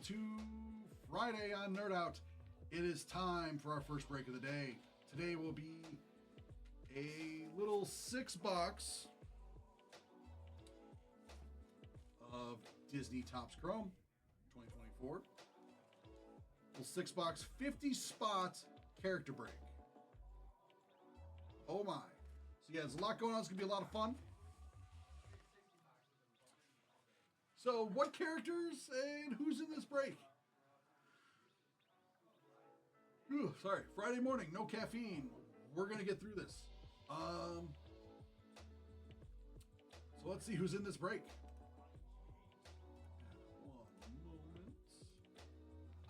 to Friday on Nerd Out. It is time for our first break of the day. Today will be a little 6-box of Disney Topps Chrome 2024. Little 6-box 50 spot character break. Oh my. So yeah, there's a lot going on. It's going to be a lot of fun. So what characters and who's in this break? Ooh, sorry, Friday morning, no caffeine. We're going to get through this. So let's see who's in this break. One moment.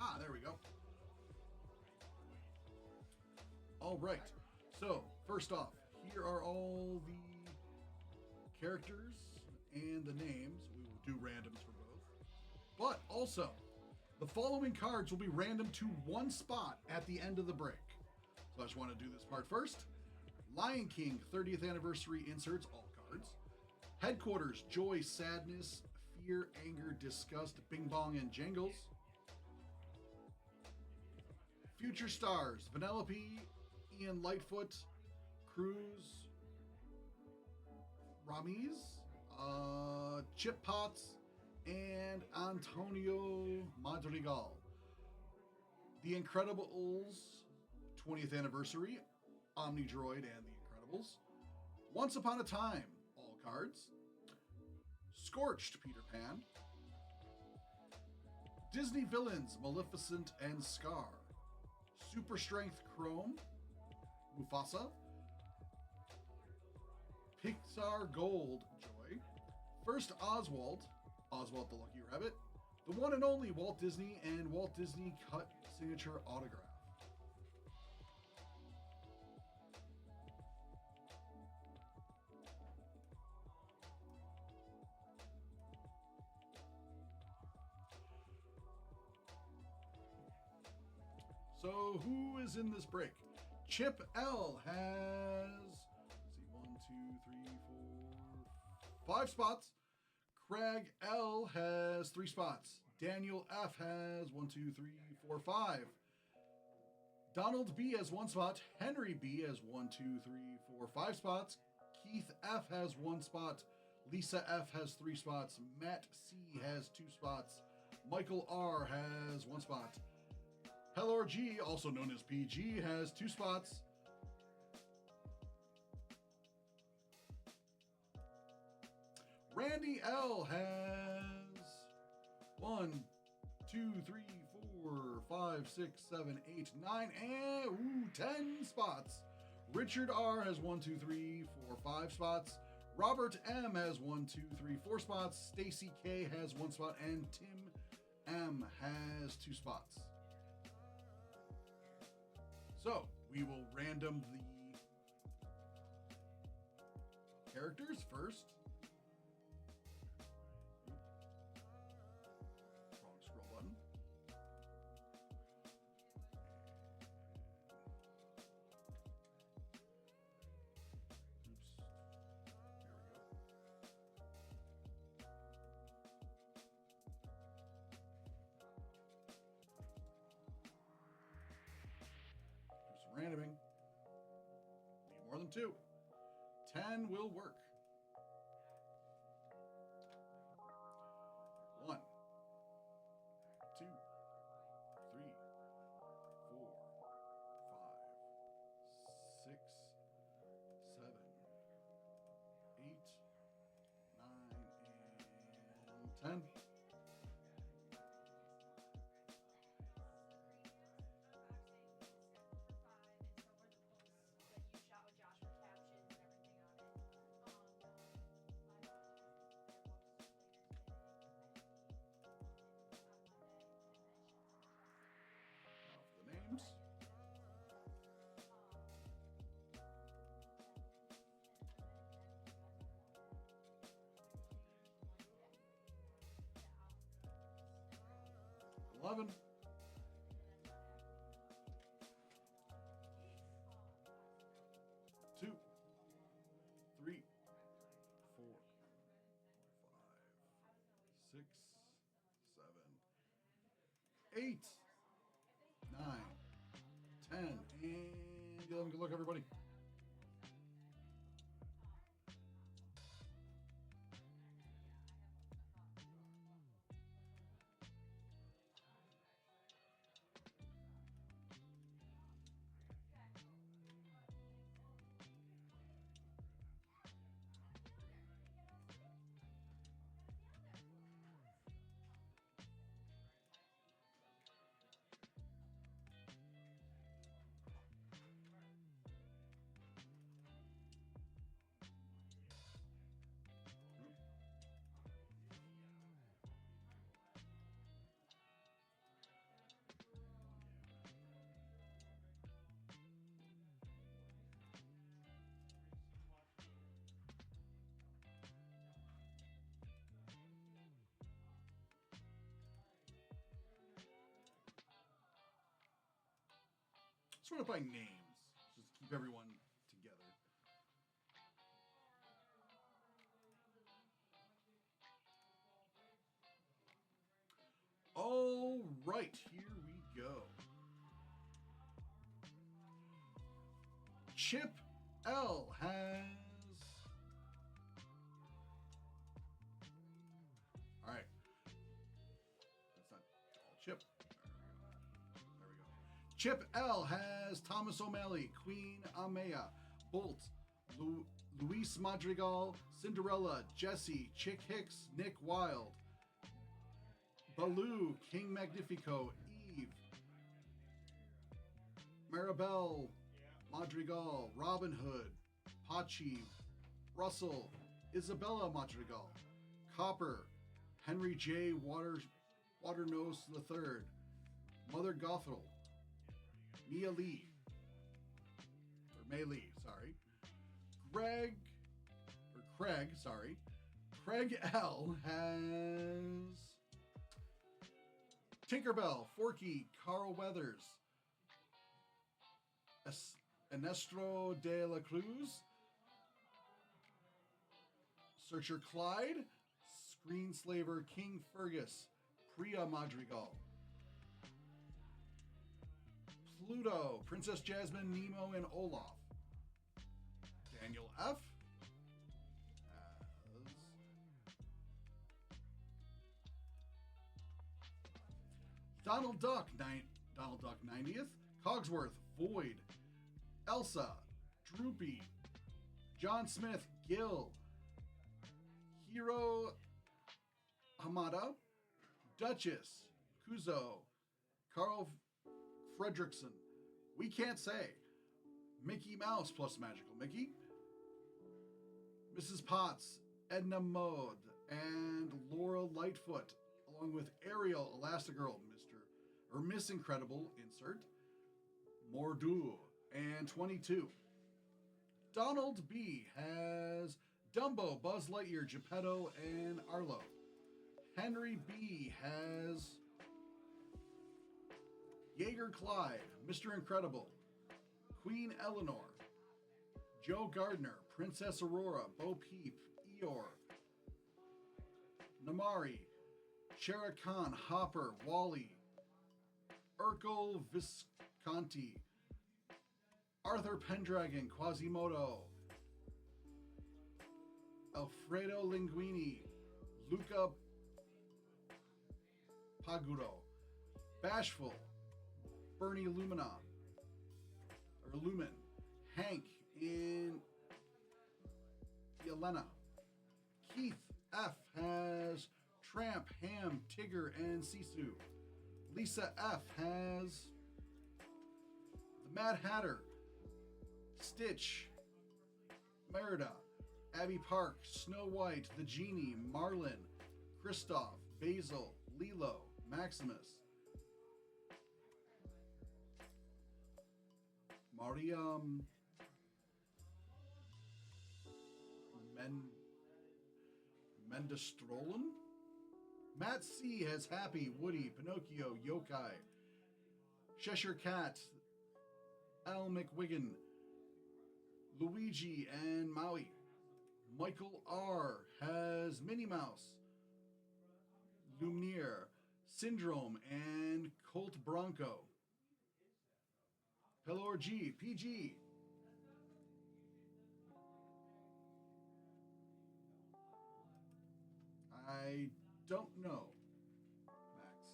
Ah, there we go. All right. So, first off, here are all the characters and the names. We will do randoms for both. But also, the following cards will be random to one spot at the end of the break. So I just want to do this part first. Lion King 30th Anniversary inserts, all cards. Headquarters, Joy, Sadness, Fear, Anger, Disgust, Bing Bong, and Jangles. Future Stars, Vanellope, Ian Lightfoot, Cruz, Ramiz, Chip Potts, and Antonio Madrigal. The Incredibles 20th Anniversary, Omni Droid and The Incredibles. Once Upon a Time, all cards. Scorched, Peter Pan. Disney Villains, Maleficent and Scar. Super Strength Chrome, Mufasa. Pixar Gold, Joy. First Oswald, Oswald the Lucky Rabbit. The one and only Walt Disney and Walt Disney Cut Signature Autograph. So who is in this break? Chip L has, let's see, 1, 2, 3, 4, 5 spots. Craig L has 3 spots. Daniel F has 1, 2, 3, 4, 5. Donald B has 1 spot. Henry B has 1, 2, 3, 4, 5 spots. Keith F has 1 spot. Lisa F has 3 spots. Matt C has 2 spots. Michael R has 1 spot. Helor G, also known as PG, has 2 spots. Randy L has 1, 2, 3, 4, 5, 6, 7, 8, 9, and 10 spots. Richard R has 1, 2, 3, 4, 5 spots. Robert M has 1, 2, 3, 4 spots. Stacy K has 1 spot, and Tim M has 2 spots. So, we will random the characters first. Wrong scroll button. Oops. Here we go. Randoming. Need more than 2. 10 will work. 1, 2, 3, 4, 5, 6, 7, 8, 9, and 10. Names. $11. 2, 3, 4, 5, 6, 7, 8, 9, 10, and 11. Good luck, everybody. Sort of by names, just to keep everyone together. All right, here we go. Chip L has. All right. That's not all Chip. There we go. Chip L has Thomas O'Malley, Queen Amaya, Bolt, Luis Madrigal, Cinderella, Jesse, Chick Hicks, Nick Wilde, Baloo, King Magnifico, Eve, Maribel, Madrigal, Robin Hood, Pachi, Russell, Isabella Madrigal, Copper, Henry J. Waternose III, Mother Gothel, Mia Lee, or May Lee, sorry, Craig L has Tinkerbell, Forky, Carl Weathers, Ernesto de la Cruz, Searcher Clyde, Screenslaver King Fergus, Priya Madrigal, Pluto, Princess Jasmine, Nemo, and Olaf. Daniel F. has Donald Duck 90th, Cogsworth, Void, Elsa, Droopy, John Smith, Gil, Hiro Hamada, Duchess, Kuzo, Carl Fredrickson, We Can't Say, Mickey Mouse plus Magical Mickey, Mrs. Potts, Edna Mode, and Laura Lightfoot, along with Ariel, Elastigirl, Miss Incredible, insert, Mordu, and 22. Donald B has Dumbo, Buzz Lightyear, Geppetto, and Arlo. Henry B has Jaeger Clyde, Mr. Incredible, Queen Eleanor, Joe Gardner, Princess Aurora, Bo Peep, Eeyore, Namari, Shara Khan, Hopper, Wally, Urkel Visconti, Arthur Pendragon, Quasimodo, Alfredo Linguini, Luca Paguro, Bashful, Bernie Lumin, Hank in Yelena. Keith F has Tramp, Ham, Tigger, and Sisu. Lisa F has the Mad Hatter, Stitch, Merida, Abby Park, Snow White, the Genie, Marlin, Kristoff, Basil, Lilo, Maximus, Mariam, Mendestrolen. Matt C has Happy, Woody, Pinocchio, Yokai, Cheshire Cat, Al McWiggin, Luigi, and Maui. Michael R has Minnie Mouse, Lumiere, Syndrome, and Colt Bronco. Pelor G, PG. I don't know, Max.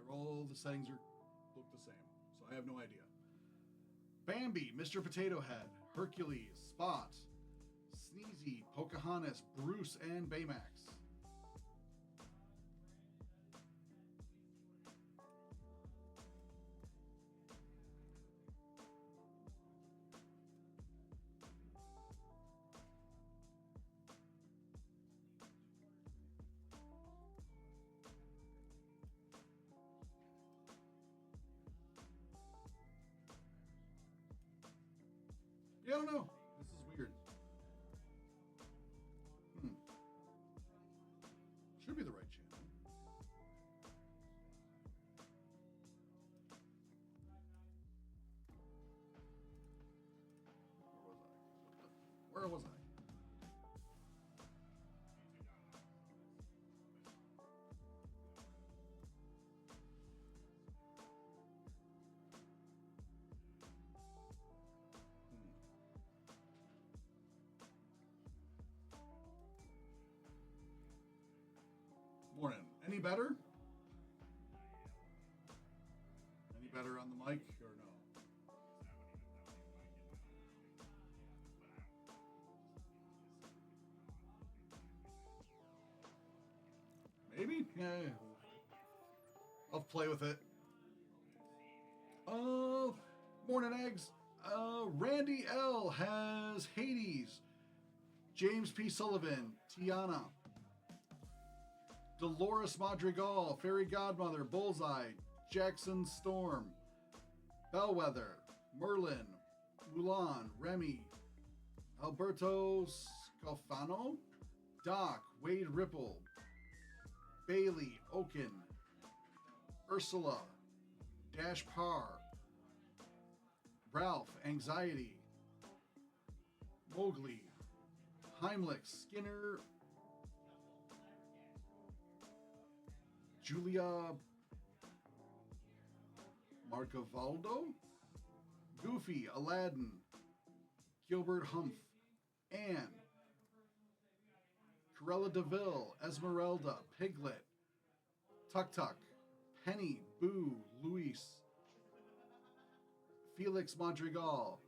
All the settings look the same, so I have no idea. Bambi, Mr. Potato Head, Hercules, Spot, Sneezy, Pocahontas, Bruce, and Baymax. Yeah, I don't know. This is weird. Should be the right channel. Where was I? Morning. Any better? Any better on the mic or no? Maybe? Yeah. I'll play with it. Morning eggs. Randy L has Hades. James P. Sullivan, Tiana. Dolores Madrigal, Fairy Godmother, Bullseye, Jackson Storm, Bellwether, Merlin, Mulan, Remy, Alberto Scalfano, Doc, Wade Ripple, Bailey, Oaken, Ursula, Dash Par, Ralph, Anxiety, Mowgli, Heimlich, Skinner, Julia Marcavaldo, Goofy, Aladdin, Gilbert Humph, Anne, Corella DeVille, Esmeralda, Piglet, Tuk Tuk, Penny, Boo, Luis, Felix Madrigal,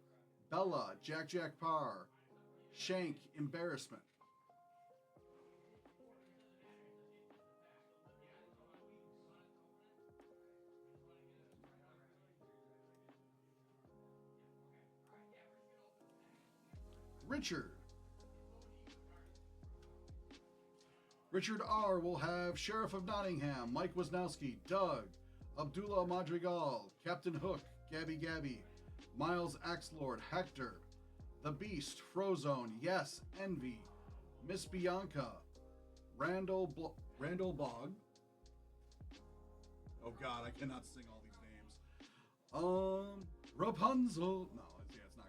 Bella, Jack Jack Parr, Shank, Embarrassment. Richard. Richard R. will have Sheriff of Nottingham, Mike Wisnowski, Doug, Abdullah Madrigal, Captain Hook, Gabby Gabby, Miles Axelord, Hector, The Beast, Frozone, Yes, Envy, Miss Bianca, Randall Bog. Oh God, I cannot sing all these names. Rapunzel. No, it's not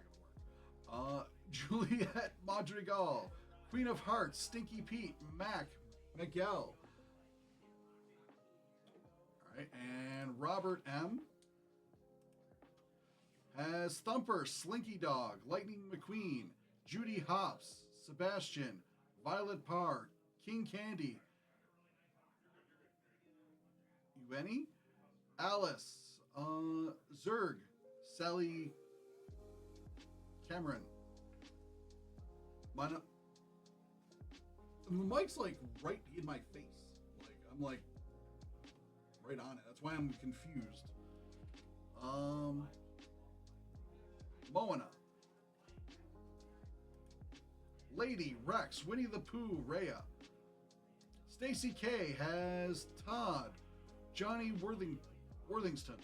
gonna work. Juliet Madrigal, Queen of Hearts, Stinky Pete, Mac, Miguel. All right, and Robert M. has Thumper, Slinky Dog, Lightning McQueen, Judy Hops, Sebastian, Violet Parr, King Candy, Ueni, Alice, Zerg, Sally Cameron. The mic's like right in my face. I'm like right on it. That's why I'm confused. Moana. Lady, Rex, Winnie the Pooh, Rhea. Stacy K has Todd, Johnny Worthington,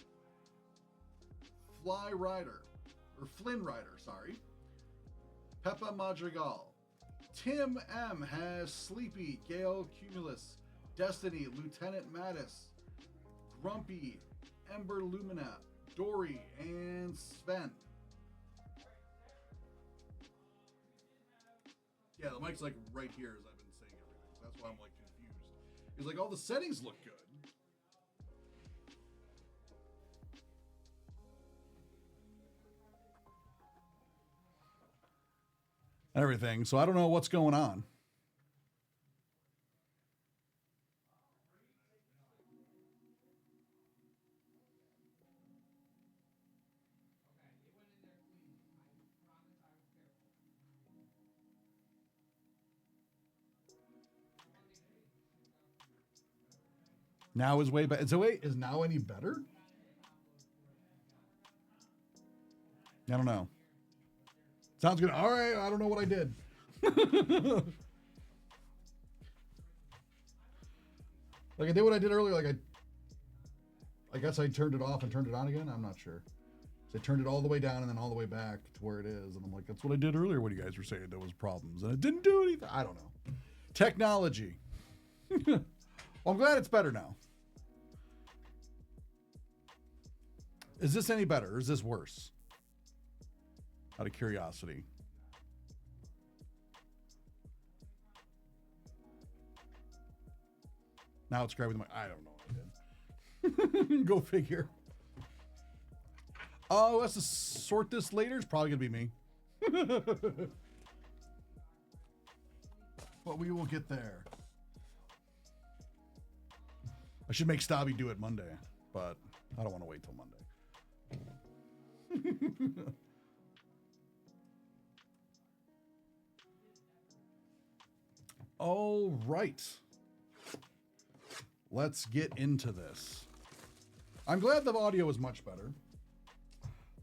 Fly Rider, or Flynn Rider, sorry. Peppa Madrigal. Tim M has Sleepy, Gail Cumulus, Destiny, Lieutenant Mattis, Grumpy, Ember Lumina, Dory, and Sven. Yeah, the mic's like right here as I've been saying everything. That's why I'm like confused. He's like, all the settings look good. Everything. So I don't know what's going on. Now is way better. So wait, is now any better? I don't know. Sounds good. All right, I don't know what I did. Like I did what I did earlier. Like I guess I turned it off and turned it on again. I'm not sure. So I turned it all the way down and then all the way back to where it is. And I'm like, that's what I did earlier when you guys were saying there was problems. And it didn't do anything. I don't know. Technology. Well, I'm glad it's better now. Is this any better or is this worse? Out of curiosity. Now it's grabbing my. I don't know what I did. Go figure. Oh, has to sort this later. It's probably gonna be me. But we will get there. I should make Stabby do it Monday, but I don't want to wait till Monday. All right. Let's get into this. I'm glad the audio is much better.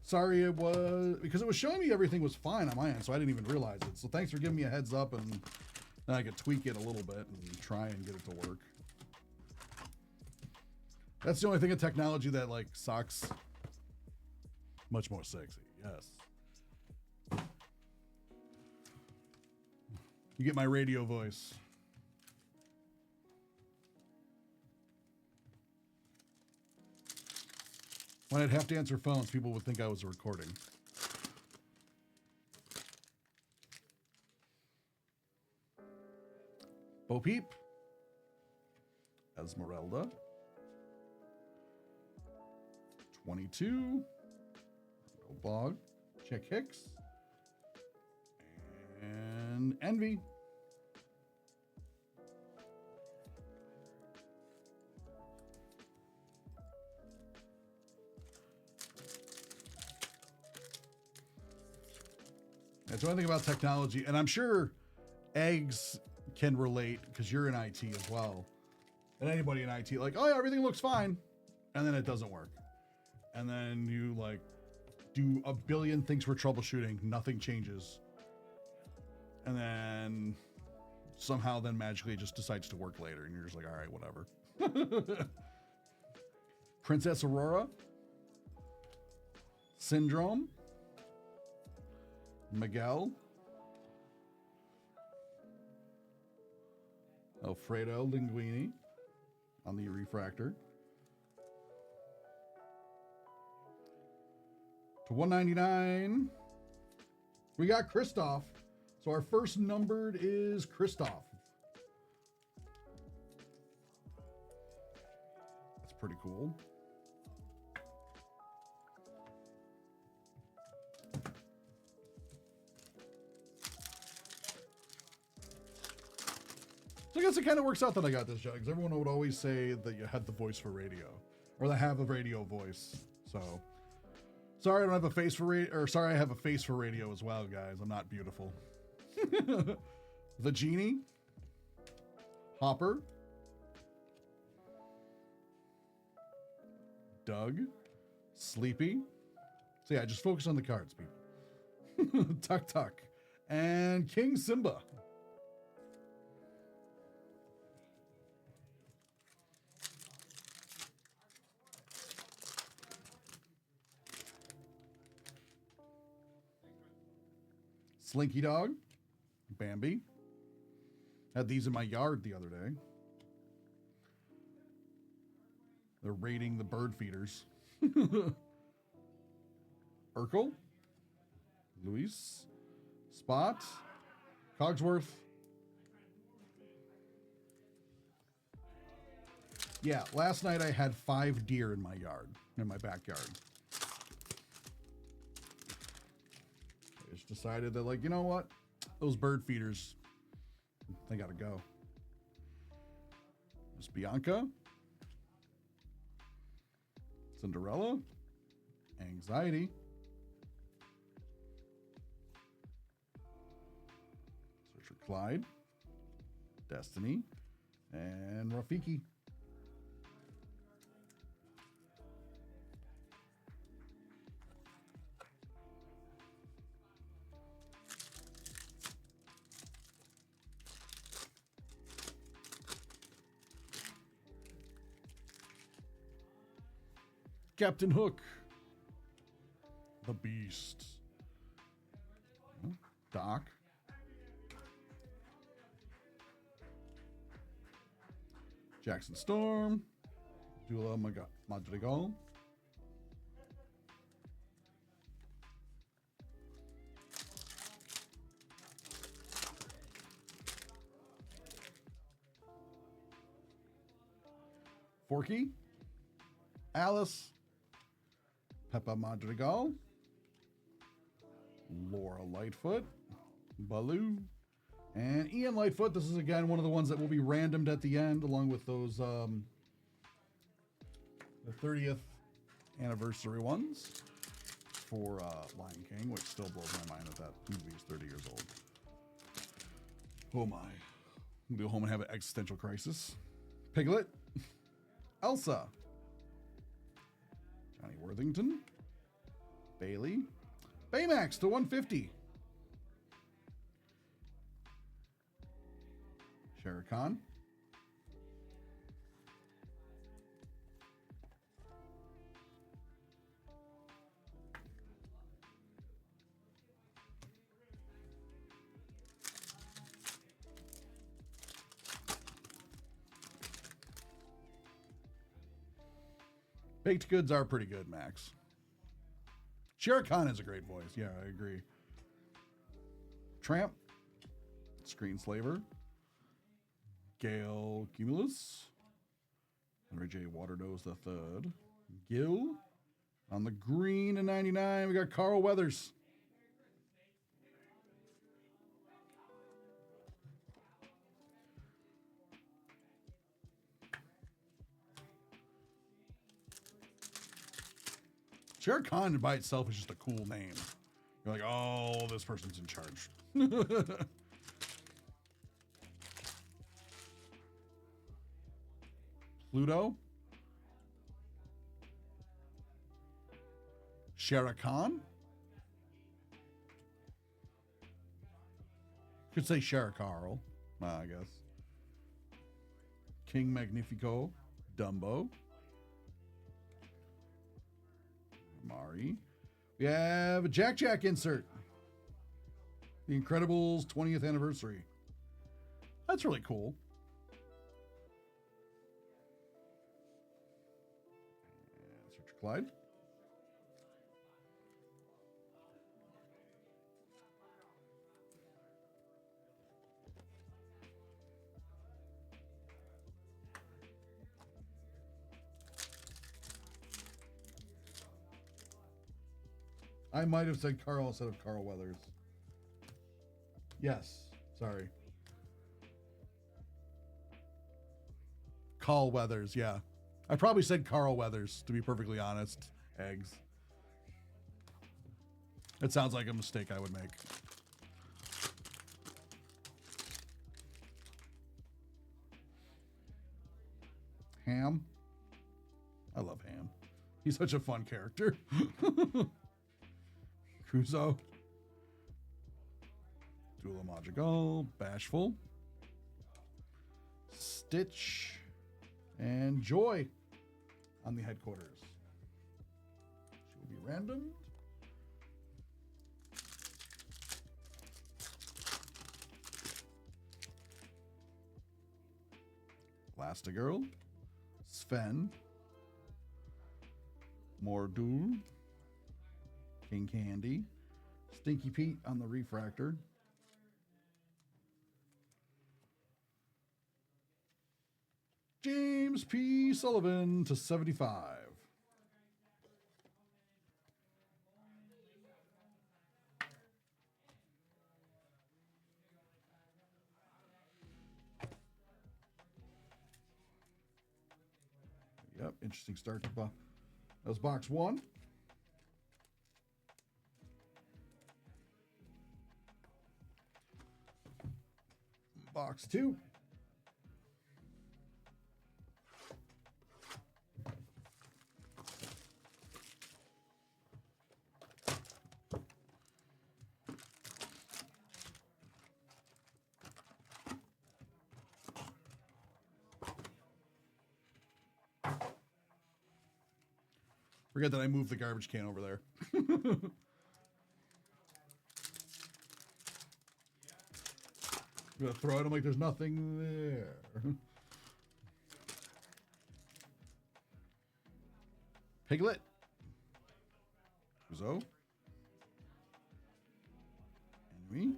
Sorry, it was because it was showing me everything was fine on my end, so I didn't even realize it. So thanks for giving me a heads up, and then I could tweak it a little bit and try and get it to work. That's the only thing of technology that like sucks. Much more sexy, yes. You get my radio voice. When I'd have to answer phones, people would think I was recording. Bo Peep. Esmeralda. 22. Bog. Chick Hicks. And Envy. That's one thing about technology, and I'm sure Eggs can relate because you're in IT as well. And anybody in IT, like, oh yeah, everything looks fine, and then it doesn't work. And then you like do a billion things for troubleshooting, nothing changes. And then somehow then magically it just decides to work later, and you're just like, all right, whatever. Princess Aurora. Syndrome. Miguel. Alfredo Linguini on the refractor. To 199, we got Kristoff. So our first numbered is Kristoff. That's pretty cool. So I guess it kind of works out that I got this job, because everyone would always say that you had the voice for radio, or that have a radio voice. So sorry I don't have a face for radio, or sorry I have a face for radio as well, guys. I'm not beautiful. The Genie. Hopper. Doug. Sleepy. So yeah, just focus on the cards, people. Tuck Tuck. And King Simba. Slinky Dog, Bambi. Had these in my yard the other day. They're raiding the bird feeders. Urkel, Luis, Spot, Cogsworth, Yeah, last night I had 5 deer in my yard, in my backyard. I just decided that, like, you know what? Those bird feeders, they gotta go. Miss Bianca. Cinderella. Anxiety. Search for Clyde. Destiny. And Rafiki. Captain Hook. The Beast. Doc. Jackson Storm. Dula Madrigal. Forky. Alice. Peppa Madrigal. Laura Lightfoot. Baloo. And Ian Lightfoot. This is, again, one of the ones that will be randomed at the end, along with those, the 30th anniversary ones for Lion King, which still blows my mind that that movie is 30 years old. Oh my. I'm gonna go home and have an existential crisis. Piglet. Elsa. Johnny Worthington. Bailey. Baymax to 150. Shere Khan. Baked goods are pretty good, Max. Shere Khan is a great voice. Yeah, I agree. Tramp. Screenslaver. Gail Cumulus. Henry J. Waterdose III. Gil. On the green in 99, we got Carl Weathers. Shere Khan by itself is just a cool name. You're like, oh, this person's in charge. Pluto. Shere Khan. Could say Shere Carl, I guess. King Magnifico. Dumbo. Mari. We have a Jack Jack insert. The Incredibles 20th anniversary. That's really cool. And Search Clyde. I might have said Carl instead of Carl Weathers. Yes, sorry. Carl Weathers, yeah. I probably said Carl Weathers, to be perfectly honest. Eggs. It sounds like a mistake I would make. Ham. I love Ham. He's such a fun character. Kuzo. Dula Madrigal. Bashful. Stitch. And Joy on the headquarters. She will be randomed. Elastigirl. Sven. Mordu. King Candy. Stinky Pete on the refractor. James James P. Sullivan to 75. Yep, interesting start to that was box 1. Box 2. Forget that I moved the garbage can over there. I'm gonna throw it. I'm like, there's nothing there. Piglet. Uzo. Henry.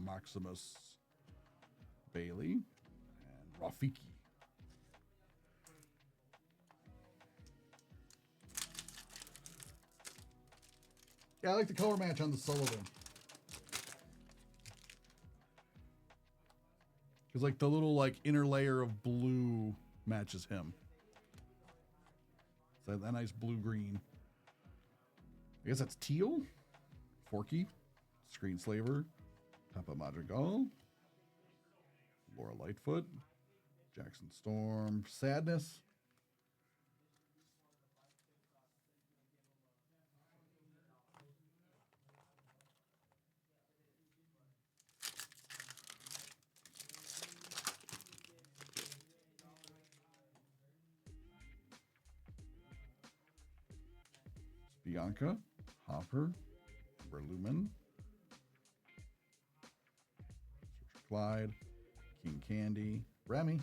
Maximus. Bailey. And Rafiki. Yeah, I like the color match on the Sullivan. Because like the little like inner layer of blue matches him. So that nice blue-green. I guess that's teal. Forky. Screenslaver. Papa Madrigal. Laura Lightfoot. Jackson Storm. Sadness. Bianca, Hopper, Berlumen, Clyde, King Candy, Remy,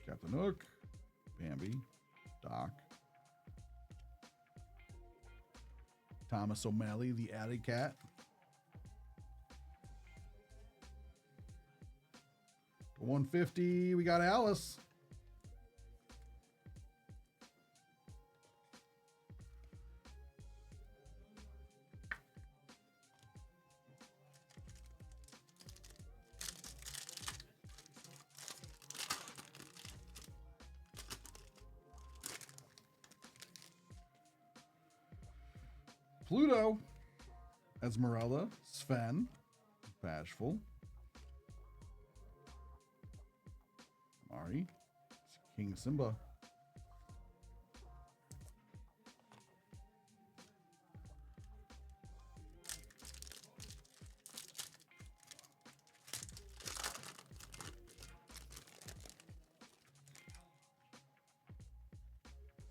Captain Hook, Bambi, Doc, Thomas O'Malley, the Alley Cat, to 150, we got Alice. Pluto, Esmeralda, Sven, Bashful, Mari, King Simba,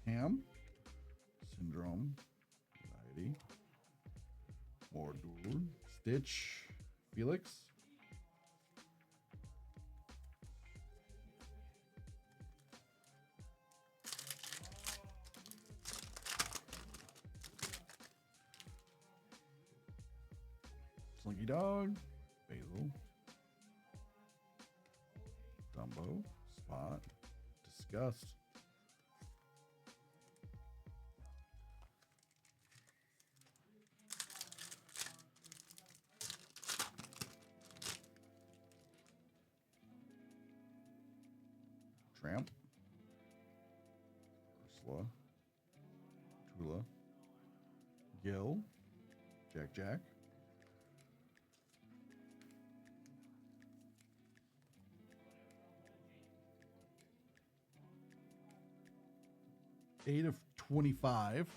Ham, Syndrome, Anxiety, Mordur, Stitch, Felix, Slinky Dog, Basil, Dumbo, Spot, Disgust, Tramp, Ursula, Tula, Gil, Jack Jack, eight of 25.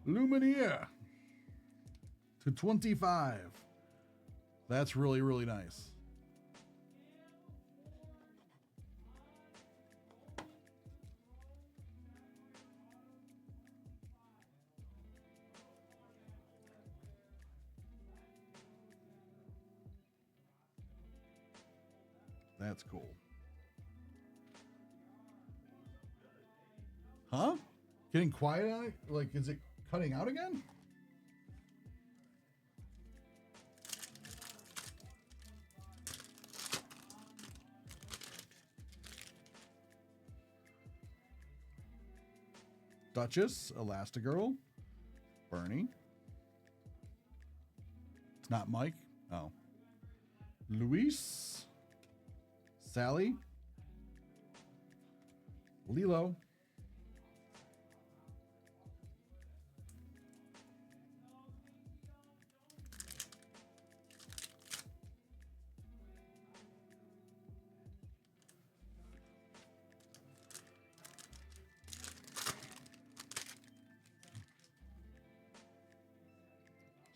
Lumineer to 25. That's really, really nice. That's cool. Huh? Getting quiet on it? Like, is it cutting out again? Duchess, Elastigirl, Bernie. It's not Mike. Oh. Luis, Sally, Lilo,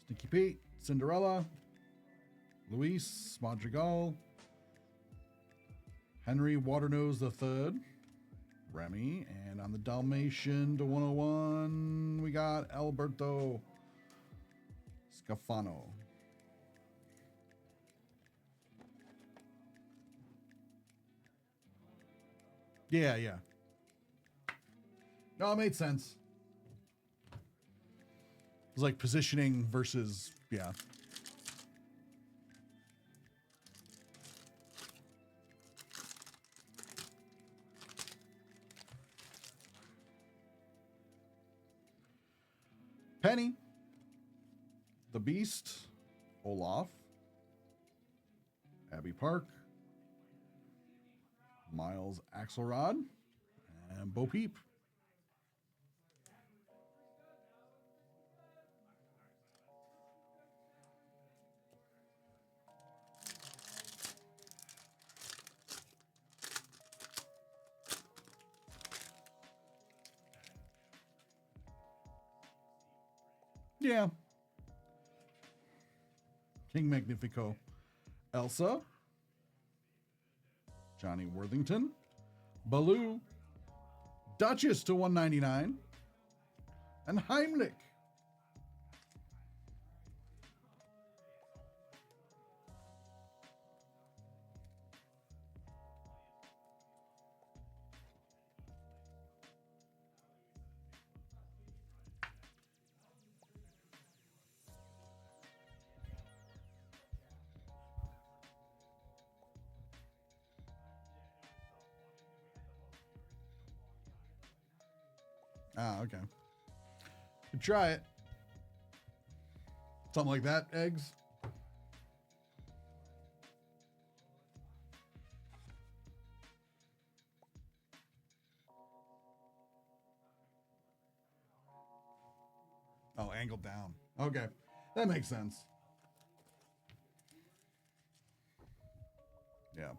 Stinky Pete, Cinderella, Luis Madrigal, Henry Waternose III, Remy, and on the Dalmatian to 101, we got Alberto Scafano. Yeah. No, it made sense. It was like positioning versus, yeah. Penny, the Beast, Olaf, Abby Park, Miles Axelrod, and Bo Peep. Yeah. King Magnifico, Elsa, Johnny Worthington, Baloo, Duchess to 199, and Heimlich. Ah, okay. Could try it. Something like that, eggs. Oh, angled down. Okay. That makes sense. Yeah.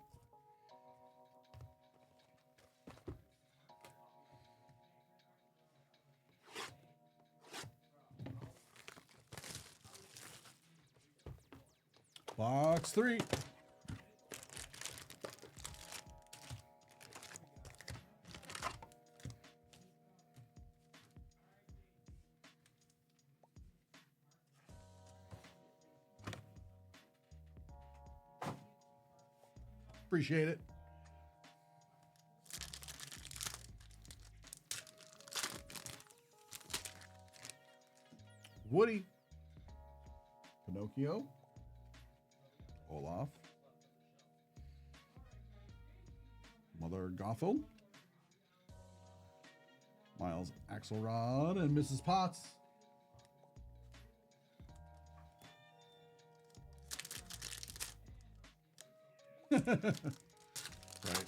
Box 3. Appreciate it. Woody, Pinocchio, Olaf, Mother Gothel, Miles Axelrod, and Mrs. Potts. Right.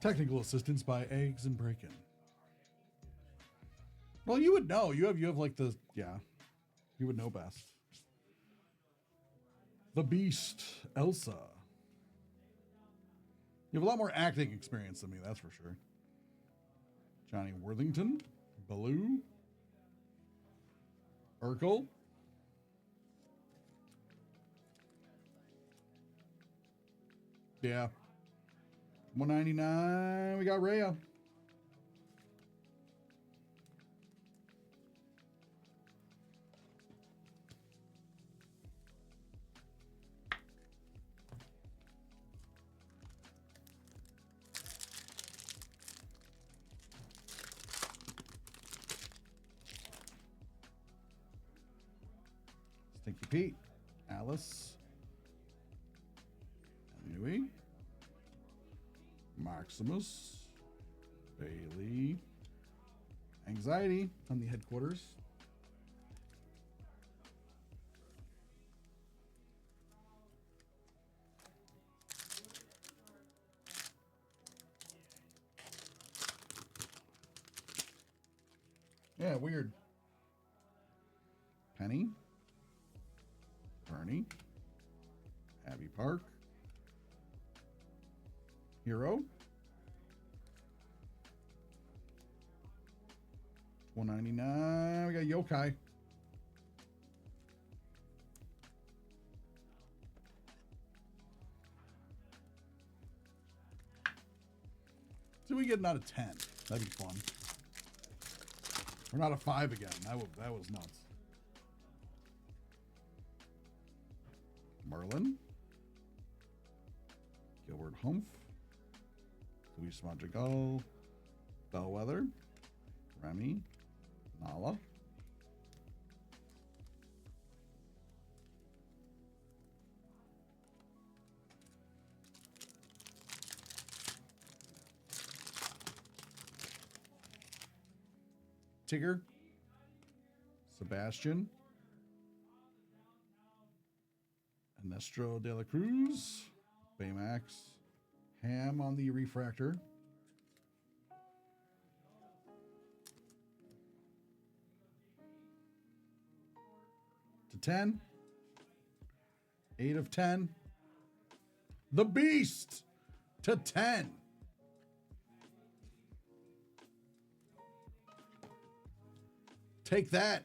Technical assistance by Eggs and Breakin'. Well, you would know. You have like the, yeah. You would know best. The Beast, Elsa. You have a lot more acting experience than me, that's for sure. Johnny Worthington, Baloo, Urkel, yeah. 199, we got Rhea. Pete, Alice, Nui, Maximus, Bailey, Anxiety on the headquarters. Yeah, weird. Penny, Bernie, Abby Park, Hero, 199. We got Yokai. So we get an out of 10. That'd be fun. We're not a 5 again. That was nuts. Merlin, Gilbert Humph, Luis Madrigal, Bellwether, Remy, Nala, Tigger, Sebastian, Nestro de la Cruz, Baymax, Ham on the refractor. To 10. 8 of 10. The Beast to 10. Take that.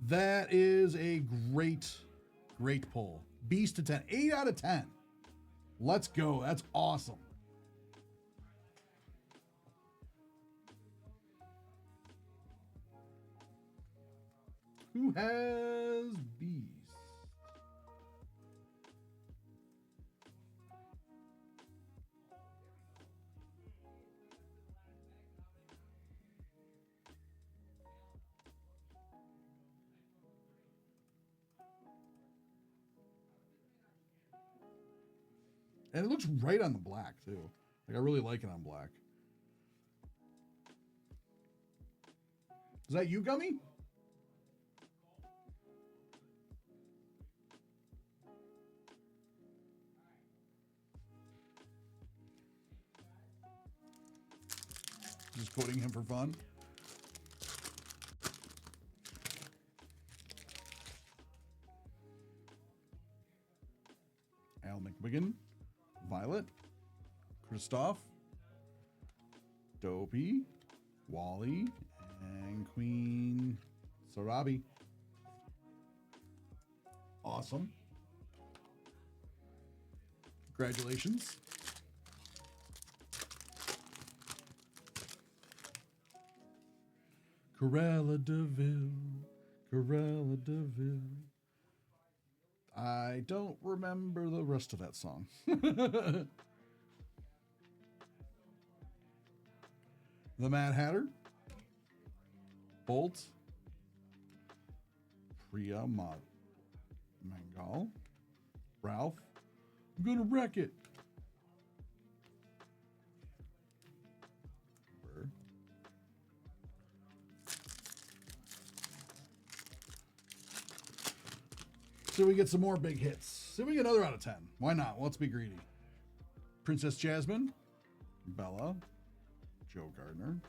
That is a great pull. Beast to 10. 8 out of 10. Let's go. That's awesome. Who has Beast? And it looks right on the black, too. Like, I really like it on black. Is that you, Gummy? Just quoting him for fun. Al McWiggin, Violet, Kristoff, Dopey, Wally, and Queen Sarabi. Awesome. Congratulations. Corella DeVille, Corella DeVille. I don't remember the rest of that song. The Mad Hatter, Bolt, Priya Mangal, Ralph. I'm gonna wreck it. So we get some more big hits. So we get another out of 10. Why not? Let's be greedy. Princess Jasmine, Bella, Joe Gardner,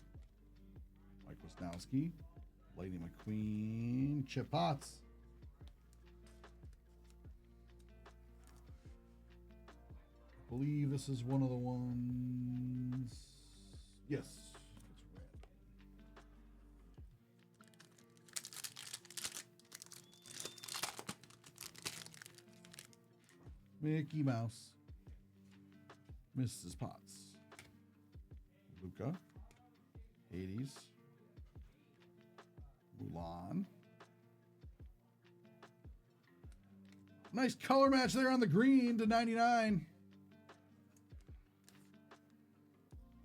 Mike Wisnowski, Lady McQueen, Chip Potts. I believe this is one of the ones. Yes. Mickey Mouse, Mrs. Potts, Luca, Hades, Mulan, Nice color match there on the green to 99.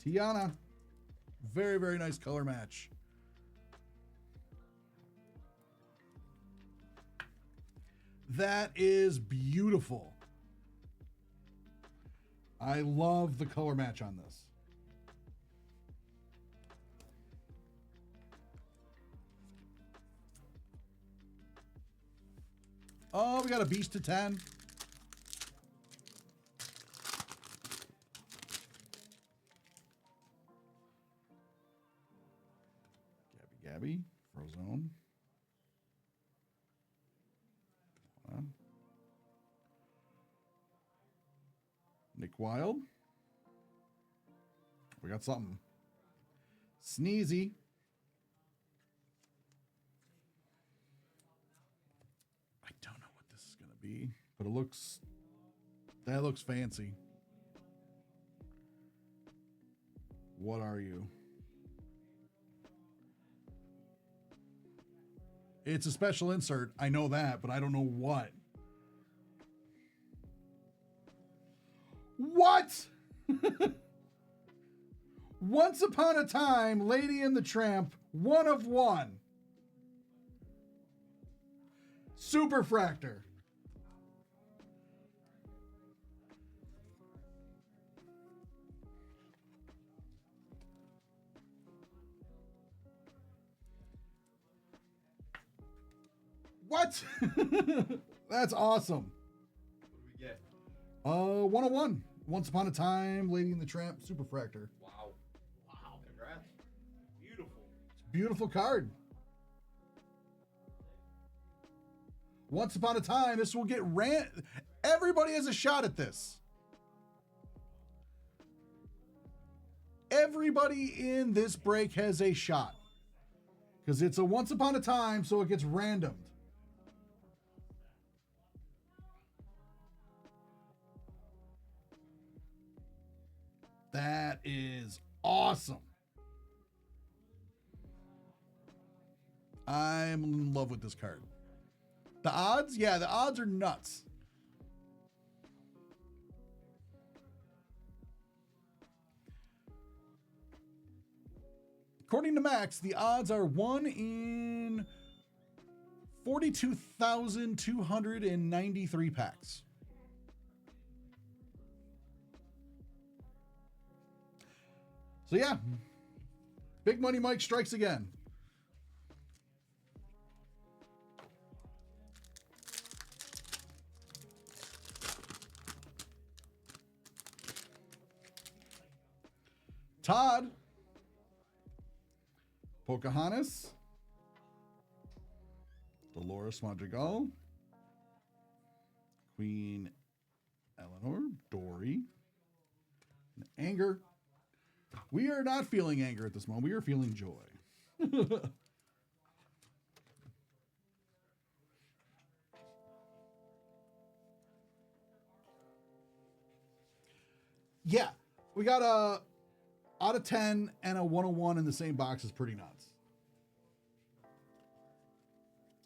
Tiana. Very, very nice color match. That is beautiful. I love the color match on this. Oh, we got a beast to 10. Gabby, Frozone. Nick Wilde. We got something. Sneezy. I don't know what this is going to be, but that looks fancy. What are you? It's a special insert. I know that, but I don't know what. What? Once Upon a Time, Lady and the Tramp, 1 of 1. Superfractor. What? That's awesome. What do we get? 101. Once Upon a Time, Lady and the Tramp, Superfractor. Wow. Wow. Congrats. Beautiful. Beautiful card. Once Upon a Time, this will get everybody has a shot at this. Everybody in this break has a shot. Because it's a Once Upon a Time, so it gets randomed. That is awesome. I'm in love with this card. The odds? Yeah, the odds are nuts. According to Max, the odds are 1 in 42,293 packs. So yeah, Big Money Mike strikes again. Todd, Pocahontas, Dolores Madrigal, Queen Eleanor, Dory, and Anger. We are not feeling anger at this moment. We are feeling joy. Yeah, we got a out of 10 and a 101 in the same box is pretty nuts.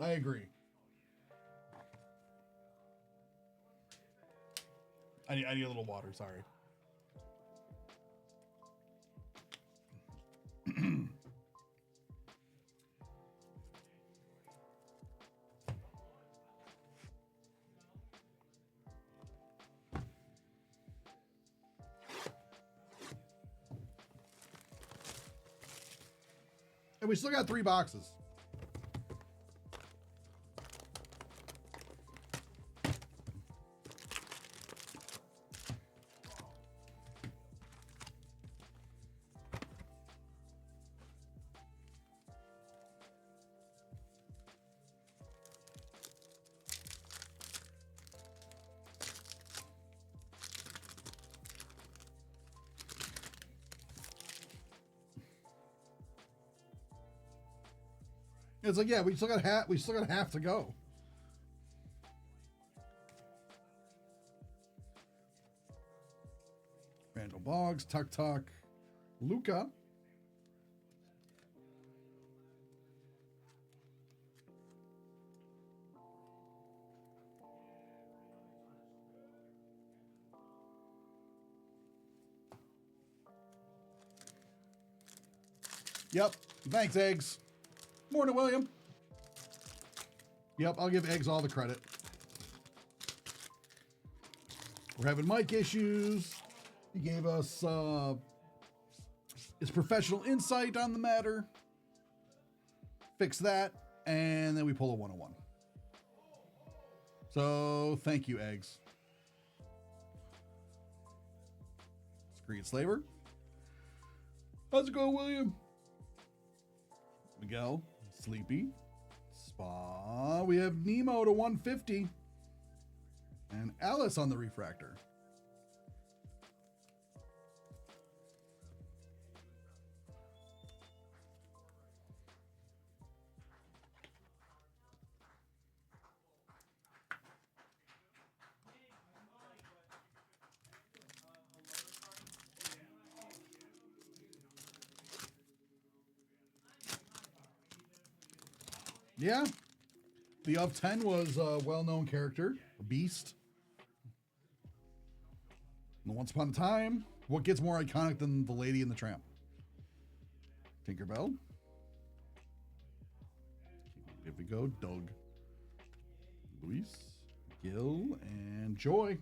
I agree. I need a little water, sorry. And we still got 3 boxes. It's like, yeah, we still got half to go. Randall Boggs, Tuck Tuck, Luca. Yep. Thanks, Eggs. Morning, William. Yep, I'll give Eggs all the credit. We're having mic issues. He gave us his professional insight on the matter. Fix that, and then we pull a 101. So, thank you, Eggs. Screen Slaver. How's it going, William? Miguel, Sleepy, Spa. We have Nemo to 150. And Alice on the refractor. Yeah. The of 10 was a well-known character, a beast. And once upon a time, what gets more iconic than the Lady and the Tramp? Tinkerbell. Here we go. Doug. Luis. Gil. And Joy.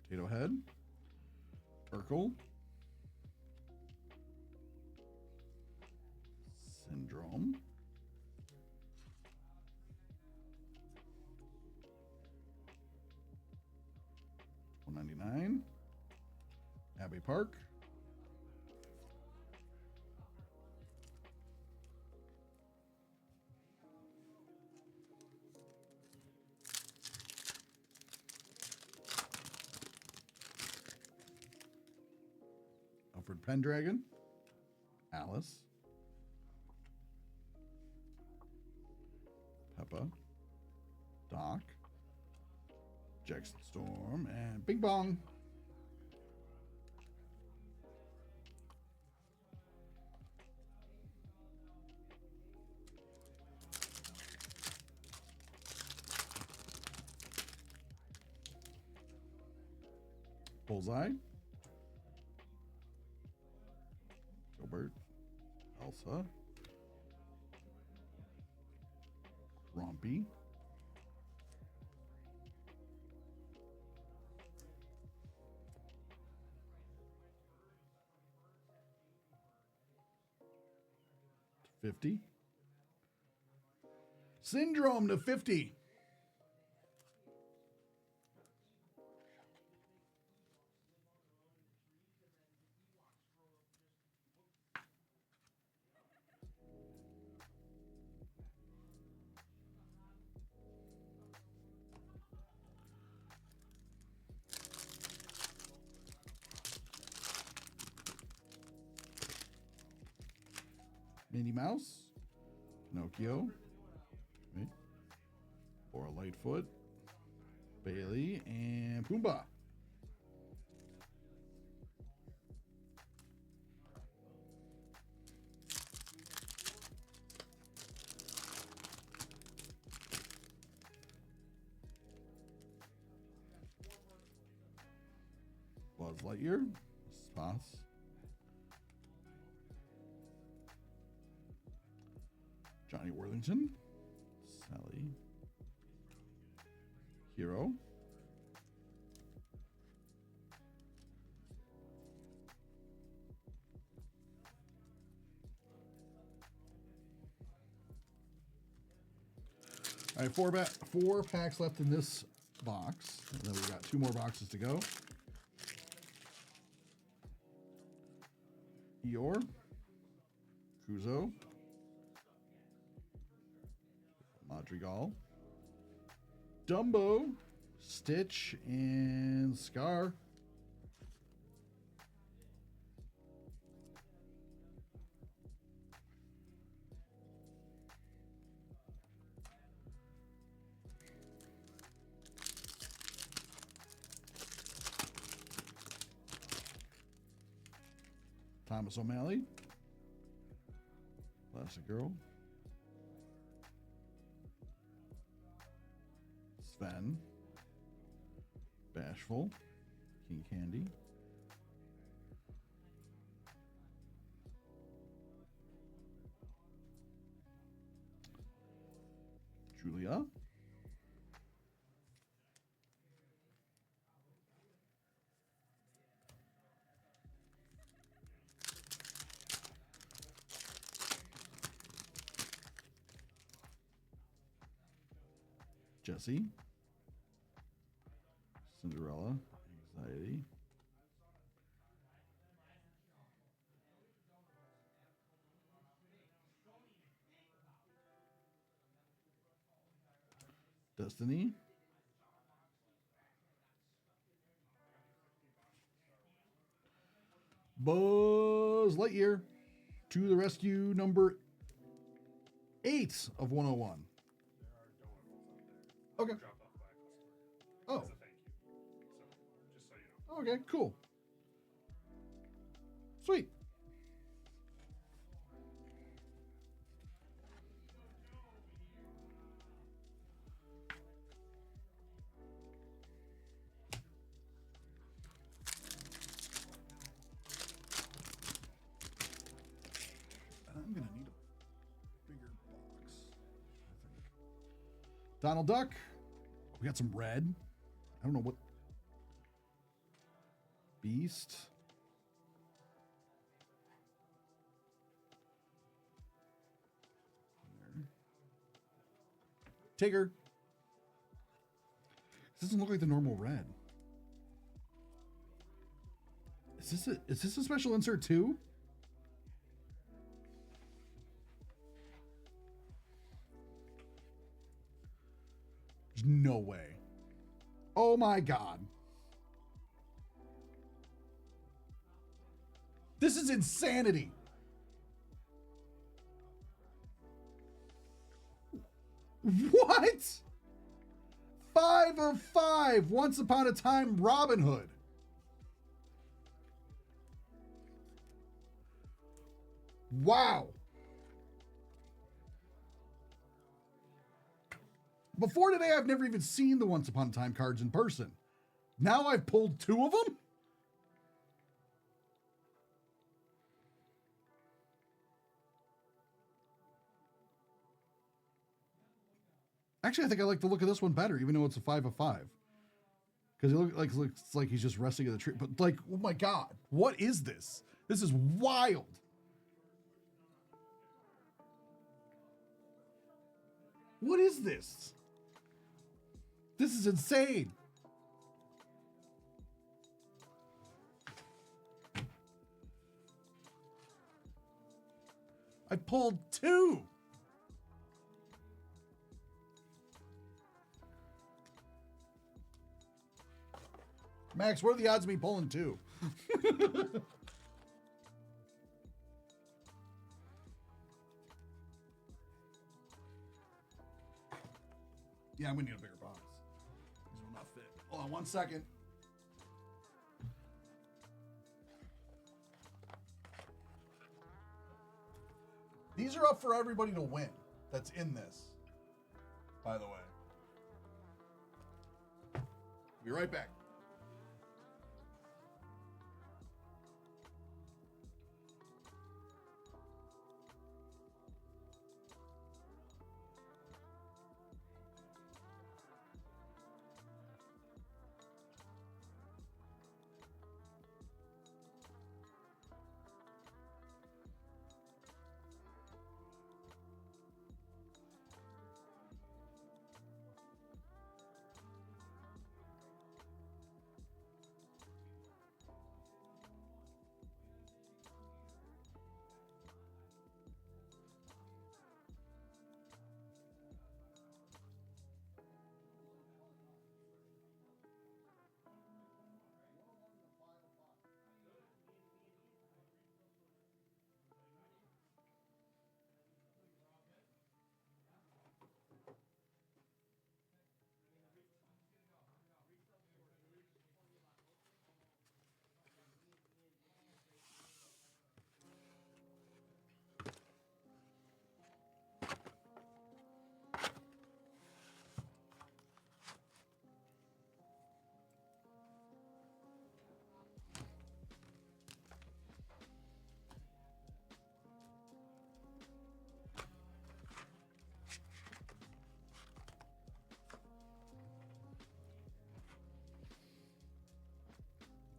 Potato Head, Urkel, Syndrome, $199, Abbey Park, Alfred Pendragon, Alice, Peppa, Doc, Jackson Storm, and Bing Bong. Bullseye, Gilbert, Elsa, Rompy, $50, Syndrome to 50. Minnie Mouse, Pinocchio, right? Or Lightfoot, Bailey, and Pumbaa. Buzz Lightyear, Spots, Johnny Worthington, Sally, Hero, all right, four packs left in this box. And then we got 2 more boxes to go. Eeyore, Kuzo, Madrigal, Dumbo, Stitch, and Scar. Thomas O'Malley. Classic Girl. Sven. Bashful. King Candy. Julia. Jesse. Cinderella. Anxiety. Destiny. Buzz Lightyear to the rescue, number 8 of 101. Okay. Oh. Okay, cool. Sweet. I'm gonna need a bigger box, I think. Donald Duck. We got some red. I don't know what. Beast. Tigger. This doesn't look like the normal red. Is this a special insert too? There's no way. Oh my God. This is insanity. What? 5 of 5. Once Upon a Time Robin Hood. Wow. Before today, I've never even seen the Once Upon a Time cards in person. Now I've pulled 2 of them? Actually, I think I like the look of this one better, even though it's a 5 of 5. Because it looks like he's just resting in the tree. But like, oh my God, what is this? This is wild. What is this? This is insane. I pulled 2. Max, what are the odds of me pulling 2? Yeah, I'm gonna need a bigger box. These will not fit. Hold on 1 second. These are up for everybody to win that's in this, by the way. Be right back.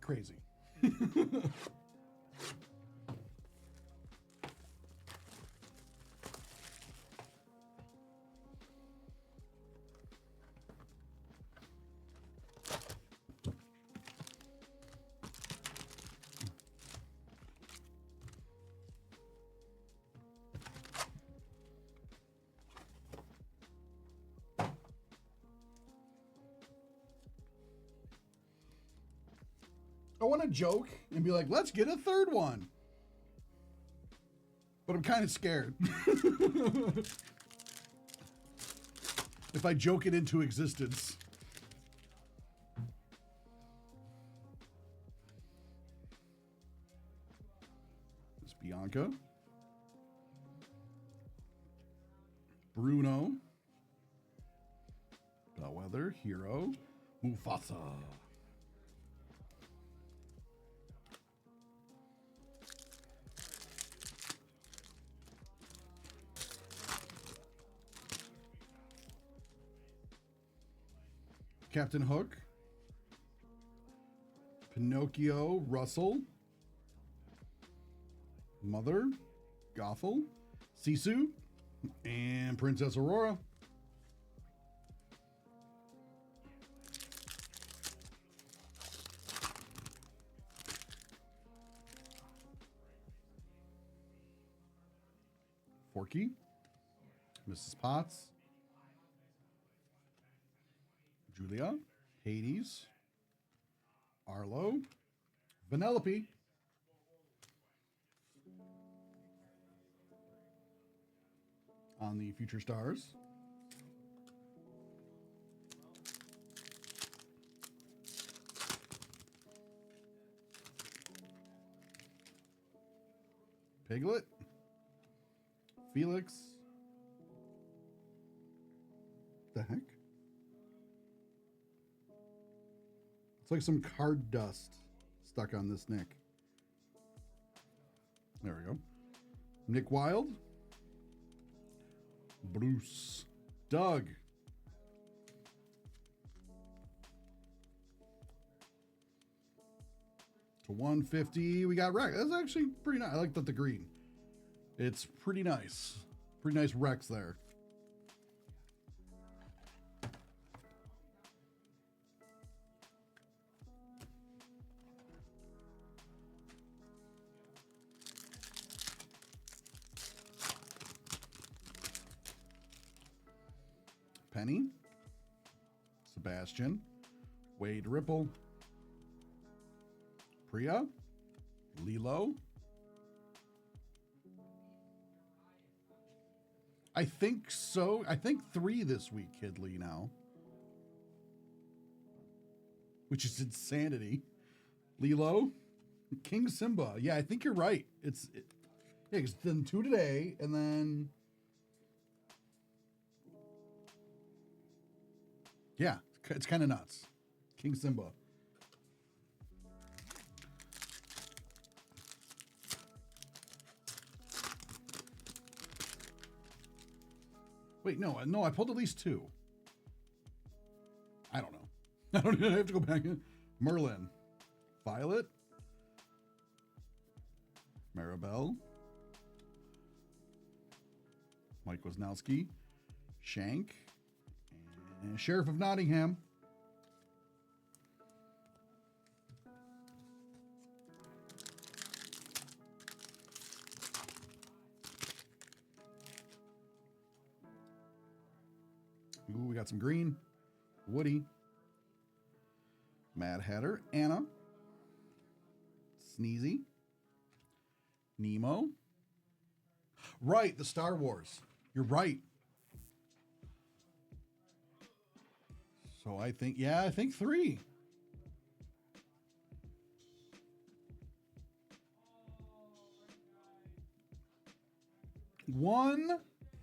crazy. I want to joke and be like, let's get a third one. But I'm kind of scared. If I joke it into existence. It's Bianca. Bruno. Bellwether. Hero. Mufasa. Captain Hook, Pinocchio, Russell, Mother, Gothel, Sisu, and Princess Aurora. Forky, Mrs. Potts, Julia, Hades, Arlo, Vanellope, on the Future Stars, Piglet, Felix, the heck? It's like some card dust stuck on this Nick. There we go. Nick Wilde. Bruce. Doug. To 150, we got Rex. That's actually pretty nice. I like the green. It's pretty nice. Pretty nice Rex there. Penny, Sebastian, Wade Ripple, Priya, Lilo. I think so. I think 3 this week, Kidley, now. Which is insanity. Lilo, King Simba. Yeah, I think you're right. Yeah, because then 2 today, and then... Yeah, it's kind of nuts. King Simba. Wait, no, I pulled at least 2. I don't know. I don't even have to go back in. Merlin. Violet. Maribel. Mike Wisnowski. Shank. And Sheriff of Nottingham. Ooh, we got some green. Woody. Mad Hatter. Anna. Sneezy. Nemo. Right, the Star Wars. You're right. So I think 3. One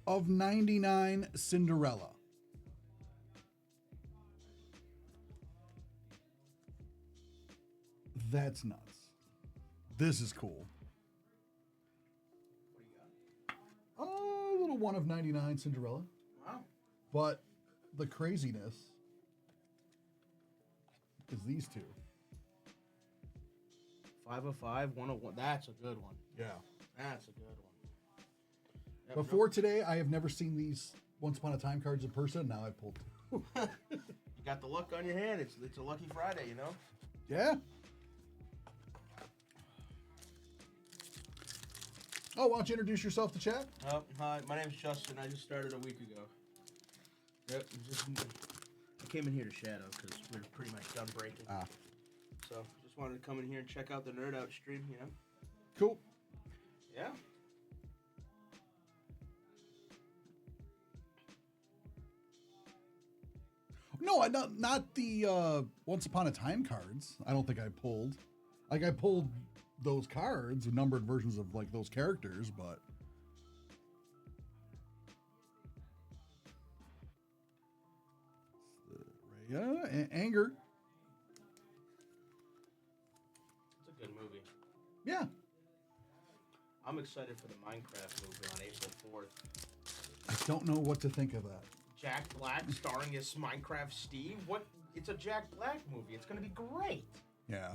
of 99 Cinderella. That's nuts. This is cool. A little 1 of 99 Cinderella. Wow. But the craziness is these 2. 505, 101. That's a good one. Yeah. That's a good one. Yep, Before today, I have never seen these Once Upon a Time cards in person. Now I pulled. You got the luck on your hand. It's a lucky Friday, you know? Yeah. Oh, why don't you introduce yourself to chat? Hi, my name's Justin. I just started a week ago. Yep. I came in here to shadow because we're pretty much done breaking. So just wanted to come in here and check out the Nerd Out stream, you know? Cool. Yeah. No, not the Once Upon a Time cards. I don't think I pulled. Like I pulled those cards, numbered versions of like those characters, but Anger. It's a good movie. Yeah. I'm excited for the Minecraft movie on April 4th. I don't know what to think of that. Jack Black starring as Minecraft Steve? What? It's a Jack Black movie. It's going to be great. Yeah.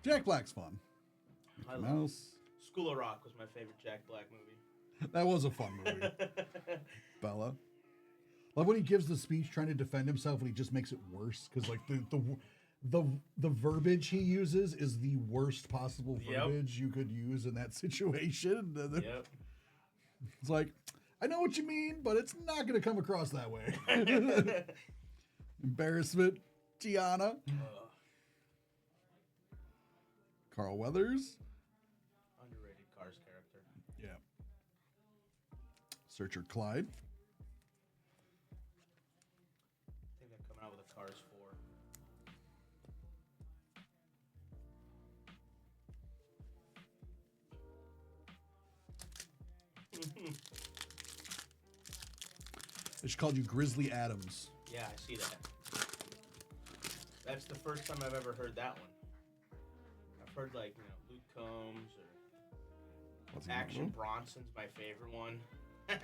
Jack Black's fun. I love Mouse. School of Rock was my favorite Jack Black movie. That was a fun movie. Bella. Love when he gives the speech trying to defend himself and he just makes it worse because like the verbiage he uses is the worst possible verbiage you could use in that situation. Yep. It's like, I know what you mean, but it's not going to come across that way. Embarrassment. Gianna. Carl Weathers. Underrated Cars character. Yeah. Searcher Clyde. I think they're coming out with a Cars 4. They should call you Grizzly Adams. Yeah, I see that. That's the first time I've ever heard that one. I've heard like, Luke Combs or What's Action Bronson's my favorite one. Yep.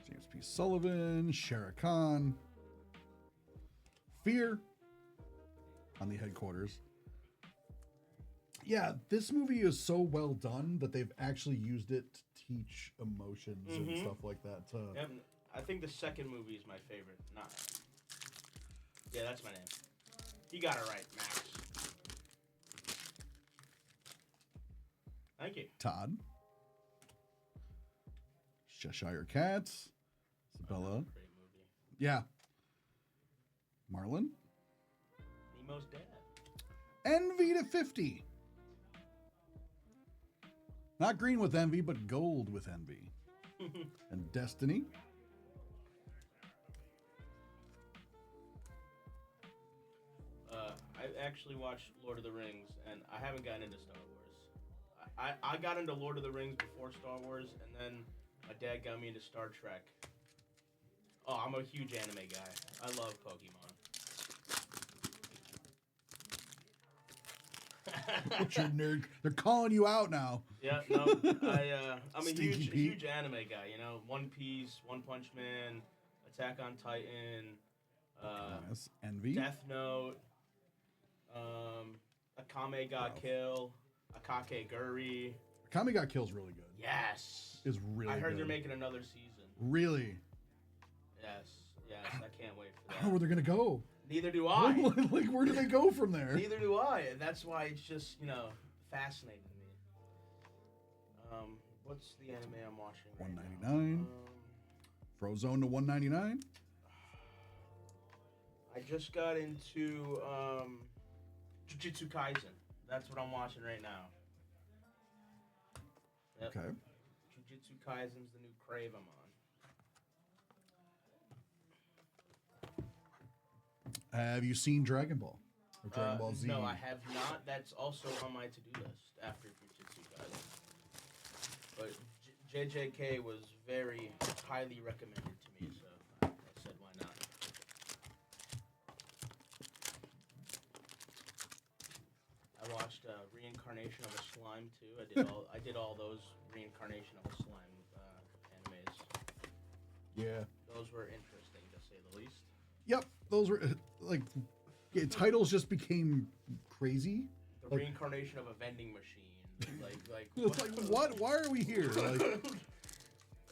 James P. Sullivan, Shara Khan, Fear on the headquarters. Yeah, this movie is so well done that they've actually used it to teach emotions and stuff like that. Yep. I think the second movie is my favorite. Yeah, that's my name. You got it right, Max. Thank you. Todd. Cheshire Cat. Isabella. Great movie. Yeah. Marlon. Nemo's dad. Envy to 50. Not green with envy, but gold with envy. And Destiny. I actually watched Lord of the Rings, and I haven't gotten into Star Wars. I got into Lord of the Rings before Star Wars, and then my dad got me into Star Trek. Oh, I'm a huge anime guy. I love Pokemon. What's your nerd? They're calling you out now. Yeah, no, I'm a Stinky Pete. huge anime guy. One Piece, One Punch Man, Attack on Titan, Yes. Envy. Death Note, Akame ga Kill, Akake Guri. Kami Got Kill's really good. Yes. Is really I heard good. they're making another season. Really? Yes, I can't wait for I don't know that. where they're gonna go. Neither do I. Like, where do they go from there? Neither do I. And that's why it's just, fascinating to me. What's the anime I'm watching right now? $199. Frozone to $199. I just got into Jujutsu Kaisen. That's what I'm watching right now. Yep. Okay. Jujutsu Kaisen's the new crave I'm on. Have you seen Dragon Ball? Or Dragon Ball Z? No, I have not. That's also on my to-do list after Jujutsu Kaisen. But JJK was very highly recommended to me, so I said why not. I watched Reincarnation of a Slime too. I did all those Reincarnation of a Slime animes. Yeah. Those were interesting to say the least. Yep. Those were like titles just became crazy. The Like- reincarnation of a vending machine. Like It's like, what? Why are we here? Like,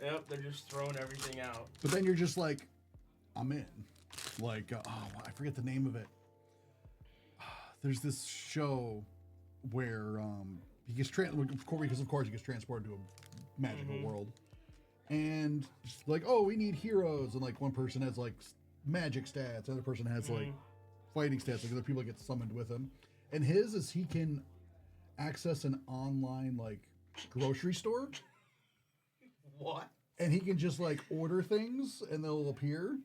Yep, they're just throwing everything out. but then you're just like, I'm in. Like, I forget the name of it. There's this show where he gets because of course he gets transported to a magical world, and just like, oh, we need heroes, and like one person has like magic stats, other person has like fighting stats, like other people get summoned with him, and his is he can access an online like grocery store, What? and he can just like order things and they'll appear,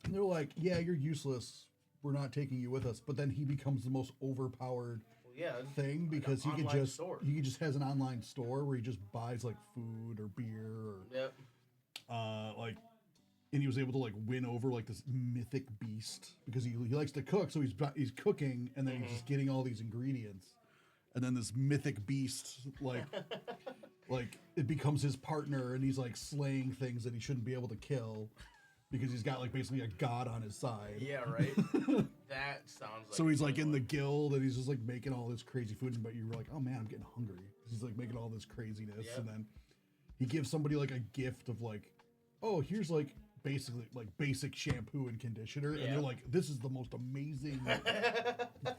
and they're like, yeah, you're useless, we're not taking you with us, but then he becomes the most overpowered Well, yeah. thing like because an he online can just store. he just has an online store where he just buys like food or beer or Yep. like, and he was able to like win over like this mythic beast because he likes to cook, so he's cooking and then he's just getting all these ingredients, and then this mythic beast like like it becomes his partner, and he's like slaying things that he shouldn't be able to kill because he's got like basically a god on his side. Yeah, right. That sounds like. So a he's good like in one. the guild, and he's just like making all this crazy food, but you're like, oh man, I'm getting hungry. He's like making all this craziness, Yep. and then he gives somebody like a gift of like, oh, here's like basically like basic shampoo and conditioner, and Yeah. they're like, this is the most amazing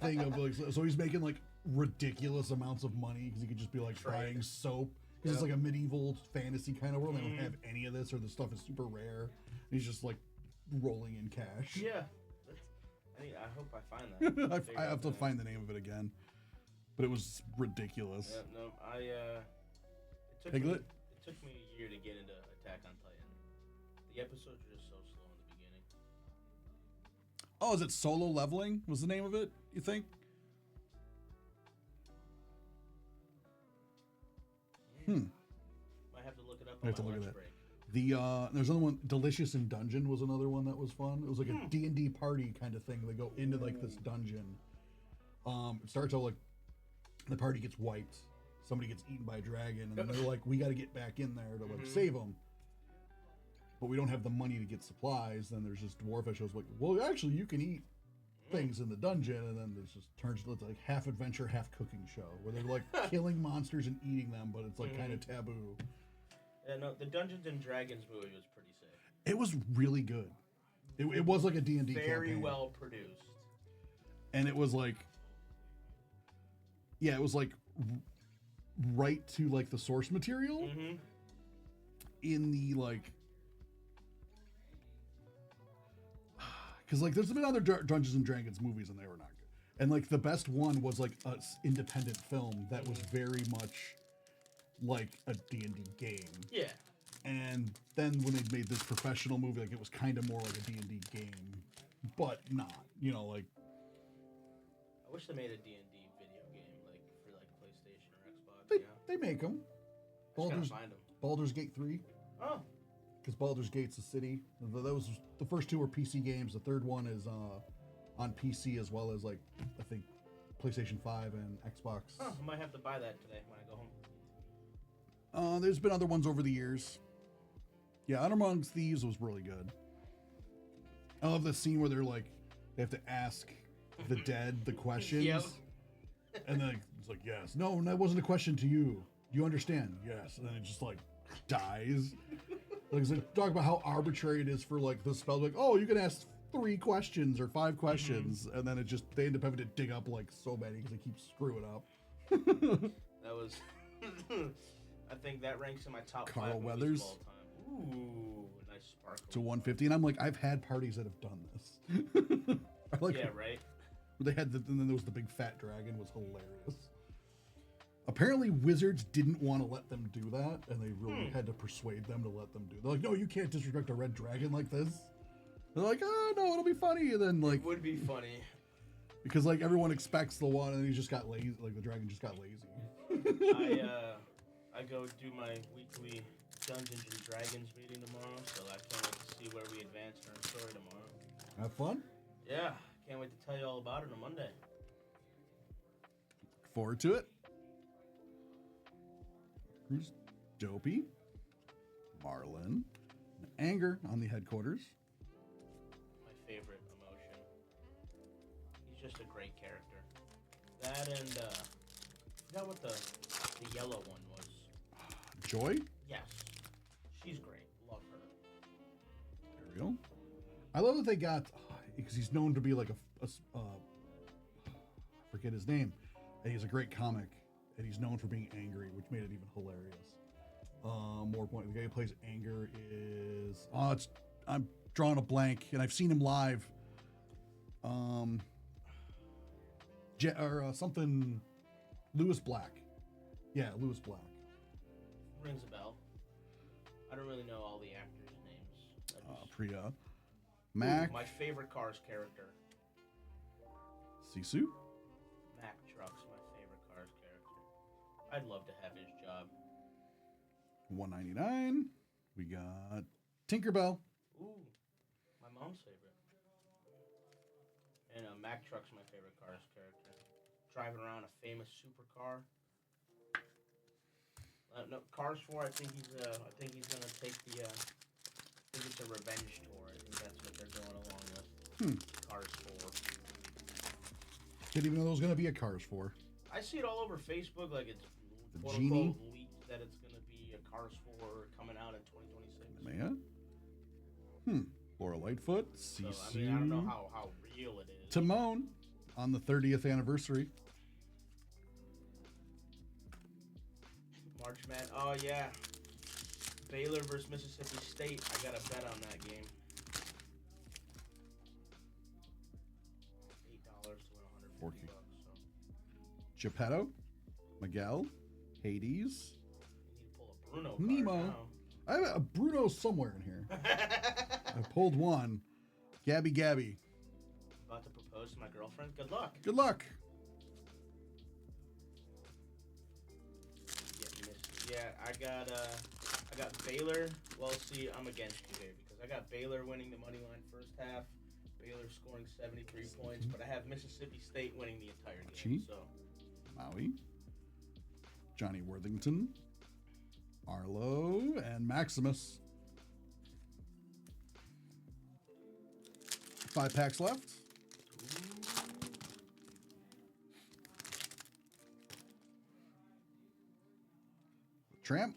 thing of like, so he's making like ridiculous amounts of money because he could just be like Right. buying soap because it's Yep. like a medieval fantasy kind of world. They don't have any of this, or the stuff is super rare. And he's just like rolling in cash. Yeah. I hope I find that. I have to find the name of it again, but it was ridiculous. Yeah, no, it took Piglet? It took me a year to get into Attack on Titan. The episodes are just so slow in the beginning. Oh, is it Solo Leveling? Was the name of it? You think? Might have to look it up I on have to my look at lunch that. break. There's another one. Delicious in Dungeon was another one that was fun. It was like a D&D party kind of thing. They go into like this dungeon. It starts out like the party gets wiped. Somebody gets eaten by a dragon, and then they're like, we got to get back in there to like save them. But we don't have the money to get supplies. Then there's this dwarf that shows like, well, actually, you can eat things in the dungeon, and then this just turns into like half adventure, half cooking show where they're like killing monsters and eating them, but it's like kind of taboo. Yeah, no, the Dungeons and Dragons movie was pretty sick. It was really good. It was like a D&D Very campaign. well produced. And it was like, yeah, it was like right to like the source material in the like, because like there's been other Dungeons and Dragons movies and they were not good. And like the best one was like a independent film that was very much like a D&D game. Yeah. And then when they made this professional movie, like it was kind of more like a D&D game, but not, you know, like. I wish they made a D&D video game, like for like PlayStation or Xbox. They, you know? they make them. Just gotta find them. Baldur's Gate 3, Oh, because Baldur's Gate's a city. Those the first two were PC games. The third one is on PC as well as like I think PlayStation 5 and Xbox. huh, I might have to buy that today when I go home. There's been other ones over the years. Yeah, Honor Amongst Thieves was really good. I love the scene where they're like, they have to ask the dead the questions. Yep. And then it's like, yes. No, that wasn't a question to you. You understand? Yes. And then it just like dies. Like, so talk about how arbitrary it is for like the spell. Like, oh, you can ask 3 questions or 5 questions. And then it just, they end up having to dig up like so many because they keep screwing up. That was. I think that ranks in my top Carl 5 movies Weathers. of all time. Ooh, nice sparkle. To 150. And I'm like, I've had parties that have done this. I like, Yeah, right. they had and then there was the big fat dragon was hilarious. Apparently Wizards didn't want to let them do that, and they really had to persuade them to let them do. They're like, no, you can't disrespect a red dragon like this. They're like, oh no, it'll be funny. And then like, It would be funny. because like everyone expects the one, and he just got lazy. Like the dragon just got lazy. I go do my weekly Dungeons and Dragons meeting tomorrow, so I can't wait to see where we advance in our story tomorrow. Have fun. Yeah, can't wait to tell you all about it on Monday. Forward to it. Who's Dopey, Marlin, and Anger on the headquarters. My favorite emotion. just a great character. That and I forgot what the yellow one was. Joy? Yes, she's great. Love her. Ariel. I love that they got, because he's known to be like I forget his name. And he's a great comic, and he's known for being angry, which made it even hilarious. More point, the guy who plays Anger is, I'm drawing a blank, and I've seen him live. Something, Lewis Black. Yeah, Lewis Black. Rings a bell. I don't really know all the actors' names. Priya. Mac. Ooh, my favorite Cars character. Sisu. Mac Truck's my favorite Cars character. I'd love to have his job. $1.99. We got Tinkerbell. Ooh, my mom's favorite. And Mac Truck's my favorite Cars character. Driving around a famous supercar. No, Cars 4. I think he's gonna take the. I think it's a revenge tour. I think that's what they're going along with. Cars 4. Didn't even know there was gonna be a Cars 4. I see it all over Facebook, like it's The quote genie? unquote leaked that it's gonna be a Cars 4 coming out in 2026. Maya. Laura Lightfoot. So Sisu. I mean, I don't know how real it is. Timon on the 30th anniversary. March Madness. Oh yeah. Baylor versus Mississippi State. I got a bet on that game. $8 to win $150. So Geppetto. Miguel. Hades. you need to pull a Bruno card Nemo. now. I have a Bruno somewhere in here. I pulled one. Gabby. About to propose to my girlfriend. Good luck. Good luck. Yeah, I got Baylor. Well, see, I'm against you here because I got Baylor winning the money line first half, Baylor scoring 73 points, but I have Mississippi State winning the entire game. So Maui. Johnny Worthington. Arlo and Maximus. 5 packs left. Tramp.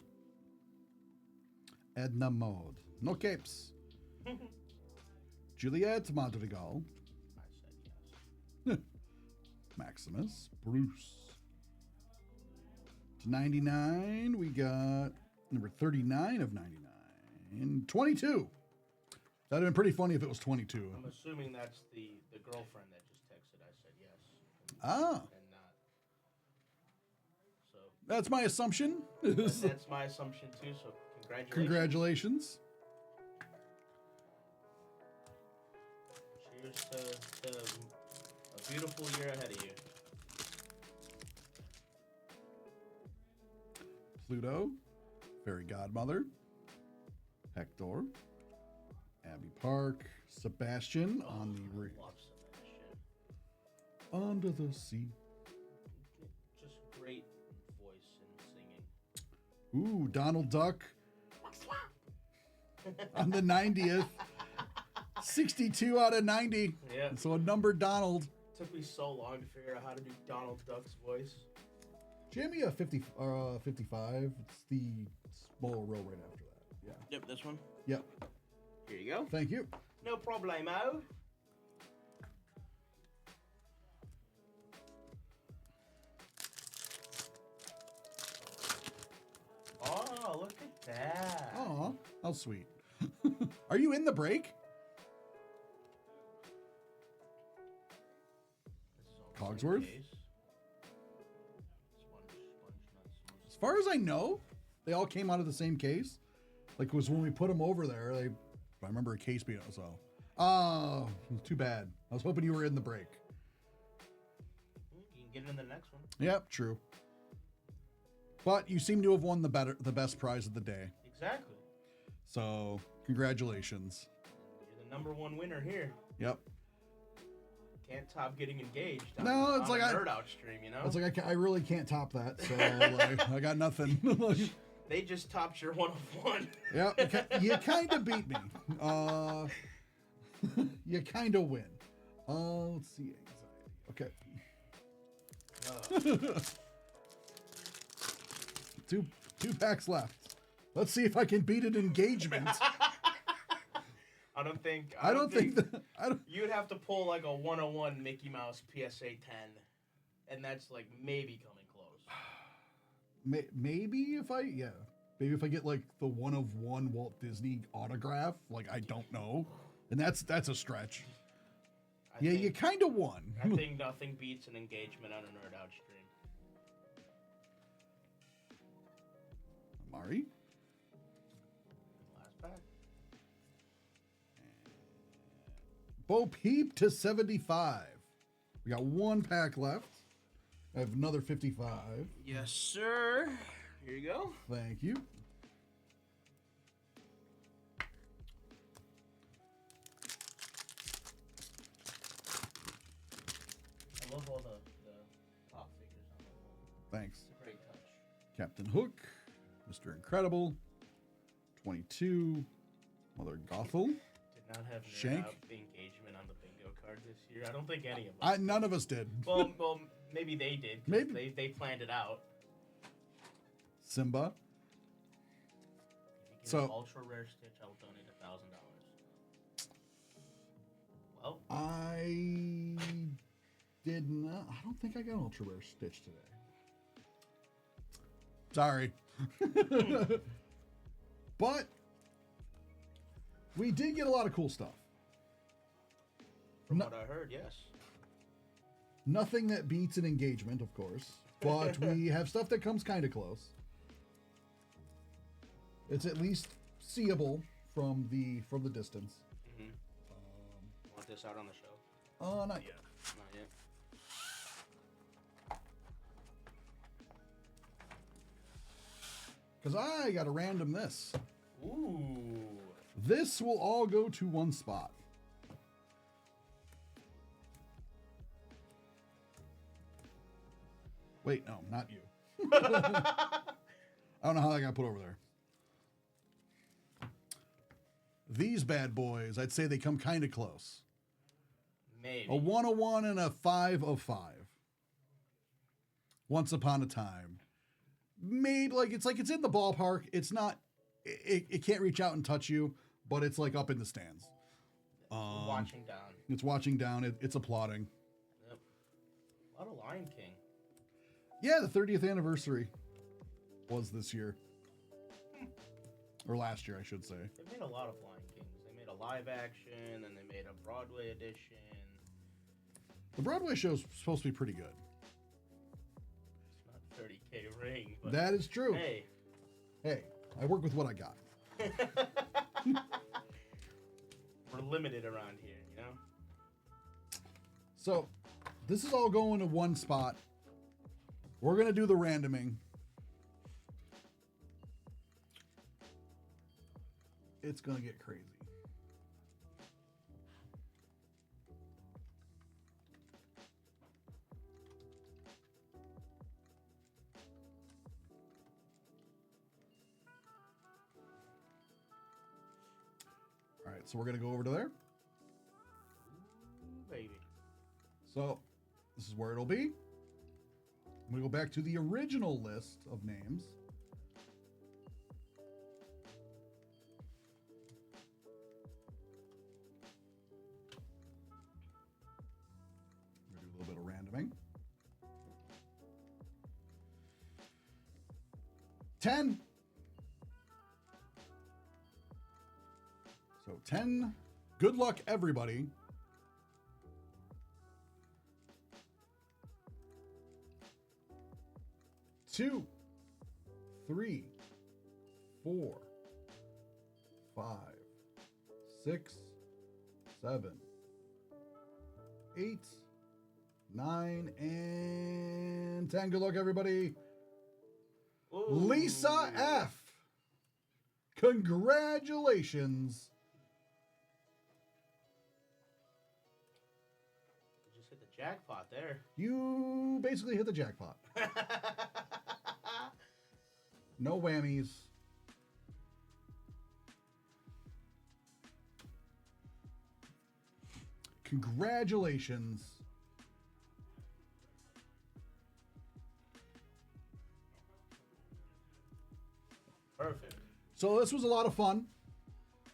Edna Mode. No capes. Juliet Madrigal. I said yes. Maximus. Bruce. To 99, we got number 39 of 99. 22. That'd have been pretty funny if it was 22. I'm assuming that's the girlfriend that just texted. I said yes. Ah. And not. So That's my assumption. that's my assumption too. So congratulations. Congratulations. Cheers to a beautiful year ahead of you. Pluto. Fairy Godmother. Hector. Abby Park. Sebastian on the Love Sebastian. Under the Sea. Just great voice and singing. Ooh, Donald Duck on the 90th. 62 out of 90. Yeah. So a numbered Donald. Took me so long to figure out how to do Donald Duck's voice. Jamie a 55. It's the small row right after that. Yeah. Yep, this one. Yep. Here you go. Thank you. No problemo. Oh, look at that. Aw, how sweet. Are you in the break? This is all the same Cogsworth? case. Sponge nuts. As far as I know, they all came out of the same case. Like it was when we put them over there. I remember a case being so. Oh, too bad. I was hoping you were in the break. You can get it in the next one. Yep, true. But you seem to have won the best prize of the day. Exactly. So congratulations. You're the number one winner here. Yep. Can't top getting engaged. No, it's on like a nerd out stream, you know. It's like I really can't top that. So like, I got nothing. They just topped your 1 of 1. Yep, you kind of beat me. You kind of win. Let's see, anxiety. Okay. Oh. Two packs left. Let's see if I can beat an engagement. I don't think. I don't think that. I don't. You'd have to pull like a 101 Mickey Mouse PSA 10, and that's like maybe coming close. Maybe if I get like the 1/1 Walt Disney autograph, like I don't know, and that's a stretch. You kind of won. I think nothing beats an engagement on a Nerd Out stream. Mari. Last pack. Bo Peep to 75. We got one pack left. I have another 55. Yes, sir. Here you go. Thank you. I love all the pop figures on the wall. Thanks. It's a great touch. Captain Hook, Mr. Incredible, 22, Mother Gothel. Did not have Nerd Shank. Out the engagement on the bingo card this year. I don't think any of us. None of us did. Well, maybe they did. Maybe. They planned it out. Simba. If you get So- an ultra rare Stitch, I will donate $1,000. Well, I did not. I don't think I got Ultra Rare Stitch today. Sorry. But we did get a lot of cool stuff. from No- what I heard, yes. Nothing that beats an engagement, of course, but we have stuff that comes kind of close. It's at least seeable from the distance. Mm-hmm. Want this out on the show? Not yet. Not yet. Because I got a random this. Ooh. This will all go to one spot. Wait, no, not you. I don't know how that got put over there. These bad boys, I'd say they come kind of close. Maybe. A 101 and a 5 of 5. Once upon a time. Maybe it's in the ballpark. It's not, it can't reach out and touch you, but it's like up in the stands. Watching down. It's watching down. It's applauding. Yep. A lot of Lion King. Yeah, the 30th anniversary was this year. Or last year, I should say. They made a lot of Lion Kings. They made a live action, and they made a Broadway edition. The Broadway show's supposed to be pretty good. It's not 30K ring, but That is true. hey. Hey, I work with what I got. We're limited around here, you know? So, this is all going to one spot. We're going to do the randoming. It's going to get crazy. All right, so we're going to go over to there. Ooh, baby. So, this is where it'll be. I'm going to go back to the original list of names. We're going to do a little bit of randoming. 10. So 10. Good luck, everybody. 2, 3, 4, 5, 6, 7, 8, 9, and 10. Good luck, everybody. Ooh. Lisa F. Congratulations. You just hit the jackpot there. You basically hit the jackpot. No whammies. Congratulations. Perfect. So this was a lot of fun.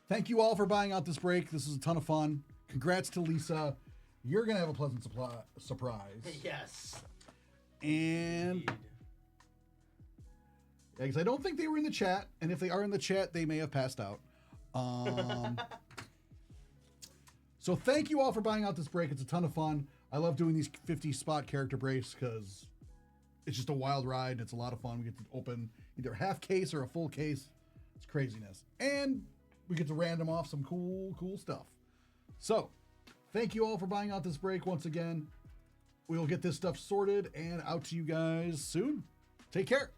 Thank you all for buying out this break. This was a ton of fun. Congrats to Lisa. You're going to have a pleasant surprise. Yes. And Indeed. because I don't think they were in the chat. And if they are in the chat, they may have passed out. So thank you all for buying out this break. It's a ton of fun. I love doing these 50 spot character breaks because it's just a wild ride. It's a lot of fun. We get to open either half case or a full case. It's craziness. And we get to random off some cool stuff. So thank you all for buying out this break once again. We'll get this stuff sorted and out to you guys soon. Take care.